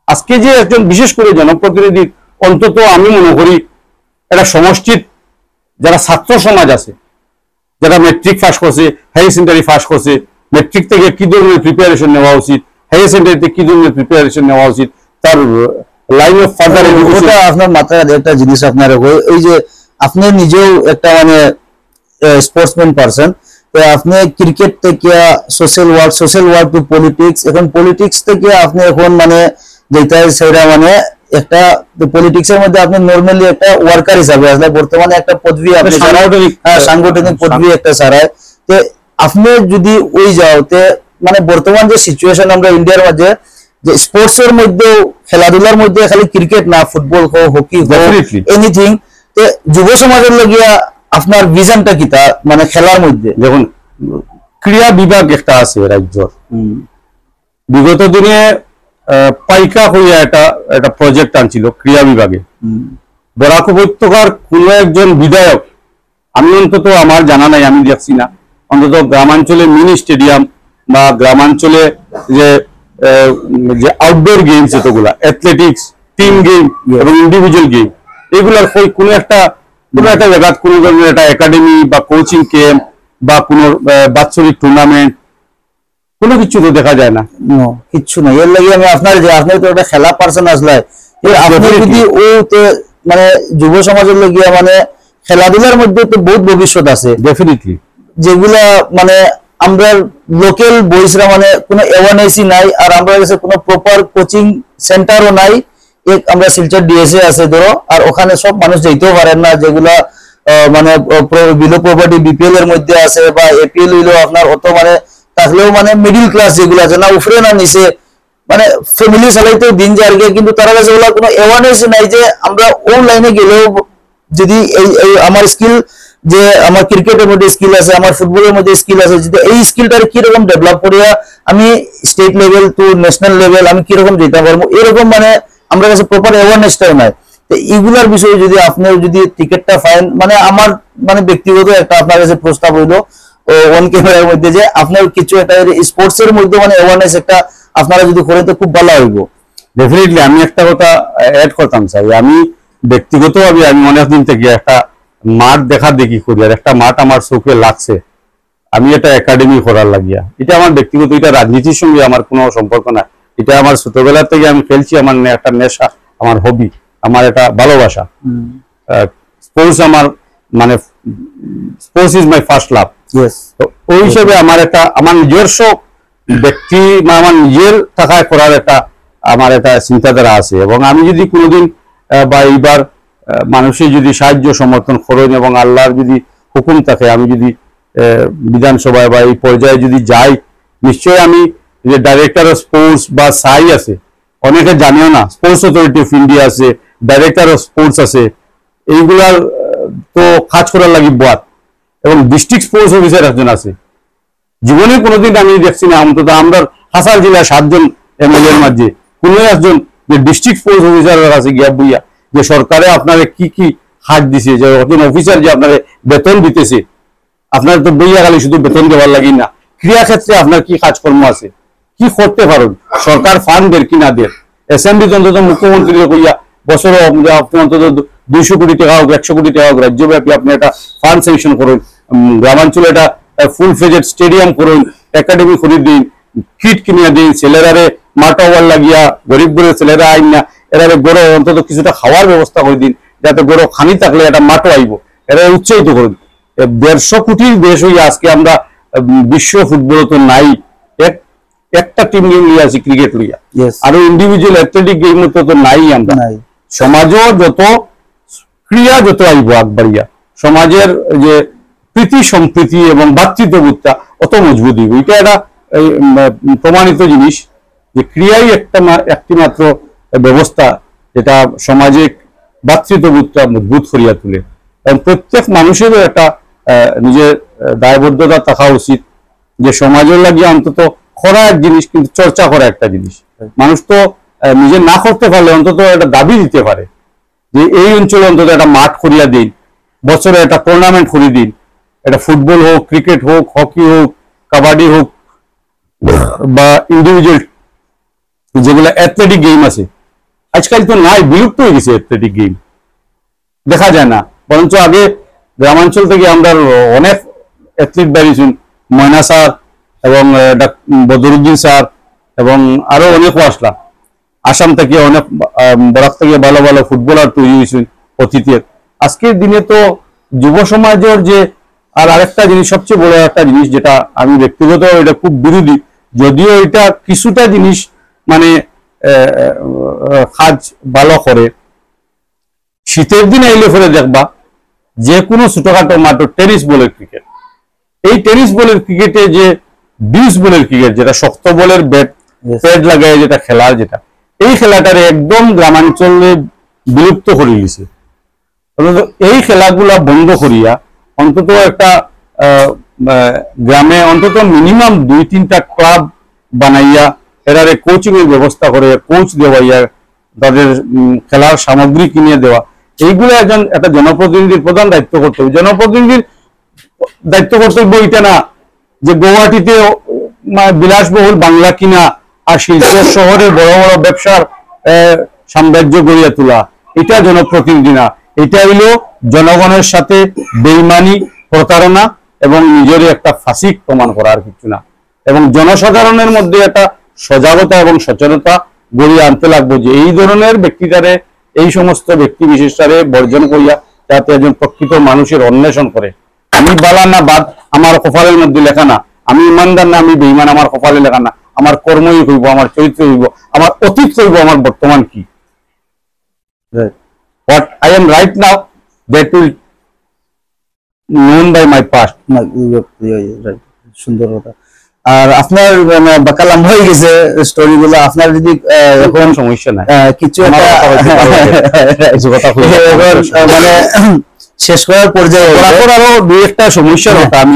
আজকে যে একজন বিশেষ করে জনপ্রতিনিধি, অন্তত আমি মনে করি একটা সমষ্টির যারা ছাত্র সমাজ আছে, যারা মেট্রিক পাস করছে, হায়ার সেকেন্ডারি পাস করছে, মেট্রিক থেকে কি ধরনের প্রিপারেশন নেওয়া উচিত, হায়ার সেকেন্ডারিতে কি ধরনের প্রিপারেশন নেওয়া উচিত, তার লাইন অফ ফার্দার এডুকেশন। আপনার মাথায় একটা জিনিস আপনার এই যে আপনি নিজেও একটা মানে স্পোর্টসম্যান পারসন, আপনি ক্রিকেট থেকে সোশ্যাল ওয়ার্ক টু পলিটিক্স, এখন পলিটিক্স থেকে আপনি এখন মানে যেটা সেটা মানে একটা পলিটিক্সের মধ্যে আপনি নরমালি একটা ওয়ার্কার হিসাবে আসলে বর্তমানে একটা পদবি আপনি সাংগঠনিক পদবি একটা ছাড়ায়। তো আপনি যদি ওই যাওতে মানে বর্তমান যে সিচুয়েশন আমরা ইন্ডিয়ার মাঝে, যে স্পোর্টস এর মধ্যে খেলাধুলার মধ্যে খালি ক্রিকেট না, ফুটবল হোক, হকি হোক, এনিথিং, যুব সমাজের লগিয়া আপনার ভিশনটা কি তা মানে খেলার মধ্যে? দেখুন, ক্রীড়া বিভাগ একটা আছে রাজ্যর, বিগত দিনে পাইকা হইয়া একটা প্রজেক্ট আনছিল ক্রীড়া বিভাগে। বরাক উপত্যকার কোন একজন বিধায়ক, আমি অন্তত আমার জানা নাই, আমি দেখছি না, অন্তত গ্রামাঞ্চলে মিনি স্টেডিয়াম বা গ্রামাঞ্চলে যে আউটডোর গেমস, এতগুলা অ্যাথলেটিক্স, টিম গেম এবং ইন্ডিভিজুয়াল গেম, এগুলার কোনো একটা জায়গা কোনো ধরনের একটা একাডেমি বা কোচিং ক্যাম্প বা কোনো বাৎসরিক টুর্নামেন্ট কোনো কিছু তো দেখা যায় না, কিচ্ছু নাই। এর লাগে আমি আপনি তো একটা খেলা পারসন আসলে, আপনি যদি ও মানে যুব সমাজের লগিয়া মানে খেলাধুলার মধ্যে তো বহুত ভবিষ্যৎ আছে ডেফিনেটলি, যেগুলা মানে আমরা লোকাল বয়সরা মানে কোনো অ্যাওয়ারনেসই নাই, আর আমরা কাছে কোনো প্রপার কোচিং সেন্টারও নাই। আমরা শিলচর ডিএসএ আছে ধরো, আর ওখানে সব মানুষ যেতেও পারেন না, যেগুলা মানে বিলো প্রপার্টি বিপিএল এর মধ্যে আছে বা এপিএল হইলেও আপনার অত মানে থাকলেও মানে মিডিল ক্লাস যেগুলো আছে না, উপরে না নিচে, মানে ফ্যামিলি চালাইতেও দিন যায়, কিন্তু তারা কাছে ওগুলা কোনো অ্যাওয়ারনেস নাই যে আমরা ও লাইনে গেলেও যদি এই আমার স্কিল, যে আমার ক্রিকেটের মধ্যে স্কিল আছে, আমার ফুটবলের মধ্যে স্কিল আছে, যদি এই স্কিলটার কিরকম ডেভেলপ করিয়া আমি state level to national level আমি কিরকম যেতে পারবো, এরকম মানে আমরা কাছে প্রপার অ্যাওয়ারনেসটাও নাই। তো এইগুলার বিষয়ে যদি আপনি যদি টিকিটটা ফাইন, মানে আমার মানে ব্যক্তিগত একটা আপনার কাছে প্রস্তাব হইলো অন ক্যামেরার মধ্যে, যে আপনার কিছু একটা স্পোর্টস এর মধ্যে মানে অ্যাওয়ারনেস একটা আপনারা যদি করেন তো খুব ভালো হইব। ডেফিনেটলি আমি একটা কথা অ্যাড করতাম চাই, আমি ব্যক্তিগতভাবে আমি অনেকদিন থেকে একটা মাঠ দেখি করি, আর একটা মাঠ আমার চোখে লাগছে, আমি এটা একাডেমি করার লাগিয়া, এটা আমার ব্যক্তিগত, এটা রাজনীতির সঙ্গে আমার কোনো সম্পর্ক নাই, এটা আমার ছোটবেলা থেকে আমি খেলছি, আমার একটা নেশা, আমার হবি, আমার একটা ভালোবাসা। স্পোর্টস আমার মানে sports is my first love. Yes, তো ওই হিসেবে আমার একটা আমার নিজস্ব ব্যক্তি বা আমার নিজের থাকায় করার একটা আমার একটা চিন্তাধারা আছে। এবং আমি যদি কোনোদিন বা এইবার মানুষের যদি সাহায্য সমর্থন করেন এবং আল্লাহর যদি হুকুম থাকে, আমি যদি বিধানসভায় বা এই পর্যায়ে যদি যাই, নিশ্চয়ই আমি যে ডাইরেক্টর অফ স্পোর্টস বা সাই আছে, অনেকে জানেও না, স্পোর্টস অথরিটি অফ ইন্ডিয়া আছে, ডাইরেক্টর অফ স্পোর্টস আছে, এইগুলার তো কাজ করার লাগি বাদ, এবং ডিস্ট্রিক্ট স্পোর্টস অফিসার একজন আছে। জীবনে কোনোদিন আমি দেখছি না, অন্তত আমরা হাসার জেলায় 7 জন এমএলএর মাঝে কোনো একজন যে ডিস্ট্রিক্ট স্পোর্টস অফিসার আছে গিয়া বইয়া যে সরকারে আপনারা কি কি হাত দিছে, যে একজন অফিসার যে আপনার বেতন দিতেছে, আপনার তো বইয়া খালি শুধু বেতন দেওয়ার লাগি না, ক্রিয়া ক্ষেত্রে আপনার কি কাজকর্ম আছে, কি করতে পারেন, সরকার ফান্ড দের কি না দের, অ্যাসেম্বলি অন্তত মুখ্যমন্ত্রী কইয়া বছরে আপনি অন্তত 200 কোটি টাকা হোক, 100 কোটি টাকা হোক, রাজ্যব্যাপী আপনি একটা ফান্ড স্যাংশন করুন, গ্রামাঞ্চলে এটা ফুল ফেজেড স্টেডিয়াম করুন, একাডেমি করে দিন, কিট কিনে দিন, ছেলেরারে মাঠ ওভার লাগিয়া, গরিব গরিব ছেলেরা আইন না, এরা গরো অন্তত কিছুটা খাওয়ার ব্যবস্থা করে দিন, যাতে গরো খানি থাকলে একটা মাঠও আইব, এরা উৎসাহিত করুন। 150 কোটির দেশ হইয়া আজকে আমরা বিশ্ব ফুটবল তো নাই, একটা টিম গেম লইয়া আছি ক্রিকেট লইয়া, আর ইন্ডিভিজুয়াল অ্যাথলেটিক গেম তো নাই আমরা। সমাজও যত ক্রিয়া যত আইব আগবাড়িয়া, সমাজের যে প্রীতি সম্প্রীতি এবং ভাতৃত্ববোধটা অত মজবুত হইব। এটা একটা প্রমাণিত জিনিস যে ক্রিয়াই একটি মাত্র ব্যবস্থা যেটা সমাজে ভাতৃত্ববোধটা মজবুত করিয়া তুলে। এবং প্রত্যেক মানুষেরও একটা নিজের দায়বদ্ধতা থাকা উচিত যে সমাজের লাগিয়ে অন্তত করা এক জিনিস, কিন্তু চর্চা করা একটা জিনিস। মানুষ তো নিজে না করতে পারলে অন্তত একটা দাবি দিতে পারে যে এই অঞ্চলে অন্তত একটা মাঠ করিয়া দিন, বছরে একটা টুর্নামেন্ট করিয়ে দিন, এটা ফুটবল হোক, ক্রিকেট হোক, হকি হোক, কাবাডি হোক, বা ইন্ডিভিজুয়াল যেগুলো অ্যাথলেটিক গেম আছে, আজকাল তো নাই, বিলুপ্ত হয়ে গেছে অ্যাথলেটিক গেম, দেখা যায় না। বরঞ্চ আগে গ্রামাঞ্চল থেকে আমরা অনেক অ্যাথলিট বেরিয়েছেন, ময়না স্যার এবং বদরুদ্দিন স্যার এবং আরো অনেক আসলা, আসাম থেকে অনেক বরাক থেকে ভালো ভালো ফুটবলার তৈরি হয়েছেন অতীতের। আজকের দিনে তো যুব সমাজের যে আরেকটা জিনিস, সবচেয়ে বড় একটা জিনিস যেটা আমি ব্যক্তিগত এটা খুব বিরোধী, যদিও এটা কিছুটা জিনিস মানে কাজ ভালো করে, শীতের দিন আইলে ফলে দেখবা যে কোনো ছোটখাটো মাঠে টেনিস বলের ক্রিকেট, এই টেনিস বলের ক্রিকেটে যে বিউস বলের ক্রিকেট, যেটা শক্ত বলের প্যাড লাগায় যেটা খেলার, যেটা এই খেলাটারে একদম গ্রামাঞ্চলে বিলুপ্ত করে দিয়েছে। এই খেলাগুলা বন্ধ করিয়া অন্তত একটা গ্রামে অন্তত মিনিমাম 2-3টা ক্লাব বানাইয়া এরারে কোচিং এর ব্যবস্থা করে, কোচ দেওয়াইয়া, তাদের খেলার সামগ্রী কিনে দেওয়া, এইগুলো একটা জনপ্রতিনিধির প্রধান দায়িত্ব কর্তব্য। জনপ্রতিনিধির দায়িত্ব কর্তব্য এটা না যে গৌহাটিতে বিলাসবহুল বাংলা কিনা আর শিলচর শহরে বড় বড় ব্যবসার সাম্রাজ্য গড়িয়া তোলা, এটা জনপ্রতিনিধি না। এটা হইল জনগণের সাথে বেইমানি, প্রতারণা এবং নিজেরই একটা ফাঁসিক প্রমাণ করা, আর কিছু না। এবং জনসাধারণের মধ্যে একটা সজাগতা এবং সচেতনতা গড়িয়ে আনতে লাগবে যে এই ধরনের ব্যক্তিটারে, এই সমস্ত ব্যক্তি বিশেষটারে বর্জন করিয়া যাতে একজন প্রকৃত মানুষের অন্বেষণ করে। আমি বালা না বাদ আমার কপালের মধ্যে লেখা না, আমি ইমানদার না আমি বেঈমান আমার কপালে লেখা না, আমার কর্মই হইব, আমার চরিত্র হইব, আমার অতীত হইব, আমার বর্তমান কি। What I am right now, that will known by my past. সুন্দর কথা। আর আপনার বাকালাম হয়ে গেছে স্টোরি গুলো, আপনার যদি এখন সমস্যা নাই, কিছু মানে শেষ করার পর্যায়ে আরো দুই একটা সমস্যার কথা আমি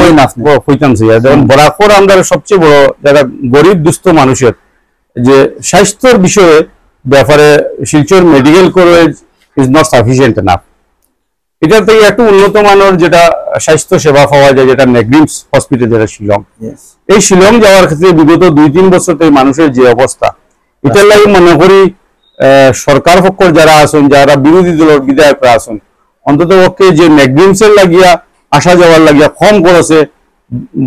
কইতাম। যেমন বরাকর আমরা সবচেয়ে বড় যারা গরিব দুস্থ মানুষের যে স্বাস্থ্যের বিষয়ে ব্যাপারে Silchar medical college is not sufficient enough. এটা থেকে একটু উন্নত মানের যেটা স্বাস্থ্য সেবা পাওয়া যায়, যেটা নেগরিমস হসপিটাল, যেটা শিলং, এই শিলং যাওয়ার ক্ষেত্রে বিগত 2-3 বছর থেকে মানুষের যে অবস্থা, এটার লাগে মনে করি সরকার পক্ষের যারা আছেন, যারা বিরোধী দলের বিধায়করা আছেন, অন্তত পক্ষে যে নেগরিমসের লাগিয়া আসা যাওয়ার লাগিয়া কম খরচে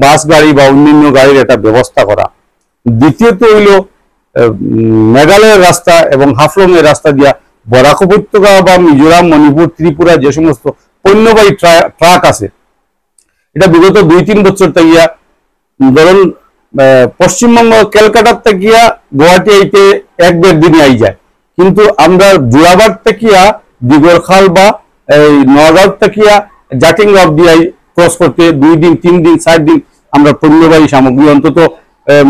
বাস গাড়ি বা অন্যান্য গাড়ির একটা ব্যবস্থা করা। দ্বিতীয়ত হইল মেঘালয়ের রাস্তা এবং হাফলং এর রাস্তা দিয়া বরাক উপত্যকা বা মিজোরাম, মণিপুর, ত্রিপুরা যে সমস্ত পণ্যবাহী ট্রাক আছে, এটা বিগত 2-3 বছর থেকে ধরুন পশ্চিমবঙ্গ ক্যালকাটার থেকে গুয়াহাটি আইতে 1-1.5 দিনে আই যায়, কিন্তু আমরা জোড়াবাড় থেকে দিগরখাল বা এই নগাঁও থেকে জাটিঙ্গা অব্দি ক্রস করতে 2 দিন, 3 দিন, 4 দিন আমরা পণ্যবাহী সামগ্রী অন্তত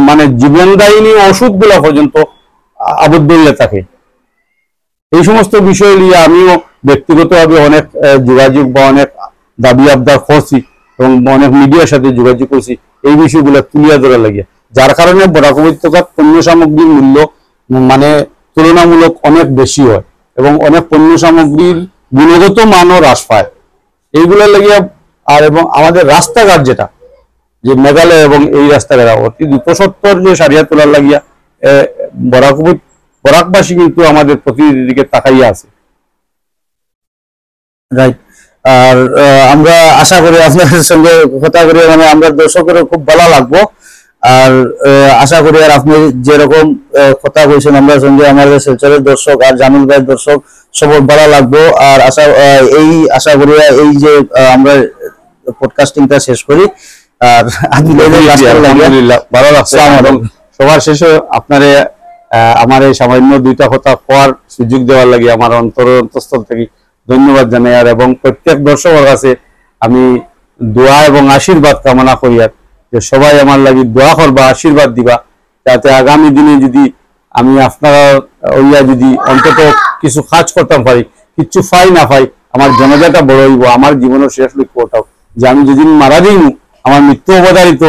মানে জীবনদায়িনী ওষুধগুলো পর্যন্ত আবদ্ধ হয়ে থাকে। এই সমস্ত বিষয় নিয়ে আমিও ব্যক্তিগতভাবে অনেক যোগাযোগ বা অনেক দাবি আবদার করছি এবং অনেক মিডিয়ার সাথে যোগাযোগ করছি এই বিষয়গুলো তুলিয়া ধরা লাগে, যার কারণে বরাক উপত্যকার পণ্য সামগ্রীর মূল্য মানে তুলনামূলক অনেক বেশি হয় এবং অনেক পণ্য সামগ্রীর গুণগত মানও হ্রাস পায়। এইগুলো লাগিয়ে আর এবং আমাদের রাস্তাঘাট যেটা যে মেঘালয় এবং এই রাস্তাঘাট অতি দ্রুতসত্তর যে সারিয়া তোলার লাগিয়া বরাকবাসী কিন্তু আমাদের প্রতিনিধিকে তাকাইয়া আছে। রাইট। আর আমরা আশা করি আপনাদের সঙ্গে কথা করে মানে আমরা দর্শকেরও খুব ভালো লাগবো। আর আশা করি আর আপনি যেরকম কথা বলছেন আমরা সঙ্গে আমাদের শিলচরের দর্শক আর জামিল ভাইয়ের দর্শক সবার ভালো লাগবো। আর আশা করি এই যে আমরা পডকাস্টিংটা শেষ করি। আর আলহামদুলিল্লাহ ভালো লাগছে এবং সবার শেষে আপনারে আমার এই সামান্য 2টা কথা কোয়ার সুযোগ দেওয়ার লাগে আমার অন্তঃস্থল থেকে ধন্যবাদ জানাই। আর এবং প্রত্যেক দর্শকের কাছে আমি দোয়া এবং আশীর্বাদ কামনা করি আর যে সবাই আমার লাগি দোয়া করবা, আশীর্বাদ দিবা, যাতে আগামী দিনে যদি আমি আপনারা ওইয়া যদি অন্তত কিছু কাজ করতাম পারি, কিছু পাই না পাই, আমার জনজাটা বড় হইব, আমার জীবনের শেষ লক্ষ্যটাও যে আমি যেদিন মারা যাইনি আমার মৃত্যু অবধারিত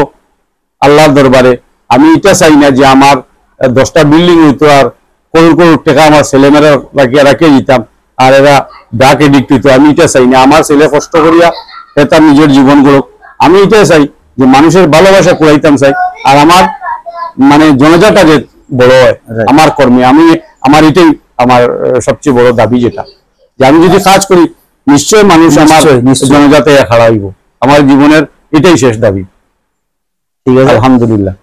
আল্লাহর দরবারে। আমি এটা চাই না যে আমার 10টা বিল্ডিং হইতো আর করোড় করোড় টাকা আমার ছেলেমেয়েরা রাখিয়ে দিতাম আর এরা ডাক এডিক্ট হইতো। আমি এটা চাই না, আমার ছেলে কষ্ট করিয়া এটা নিজের জীবন গড়ুক। আমি এটা চাই যে মানুষের ভালোবাসা কুড়াইতাম চাই আর আমার মানে জনজাটা যে বড় হয় আমার কর্মে, আমার এটাই আমার সবচেয়ে বড় দাবি, যেটা যে আমি যদি কাজ করি নিশ্চয় মানুষ আমার জনজাতে খাড়া হইব। আমার জীবনের এটাই শেষ দাবি। ঠিক আছে, আলহামদুলিল্লাহ।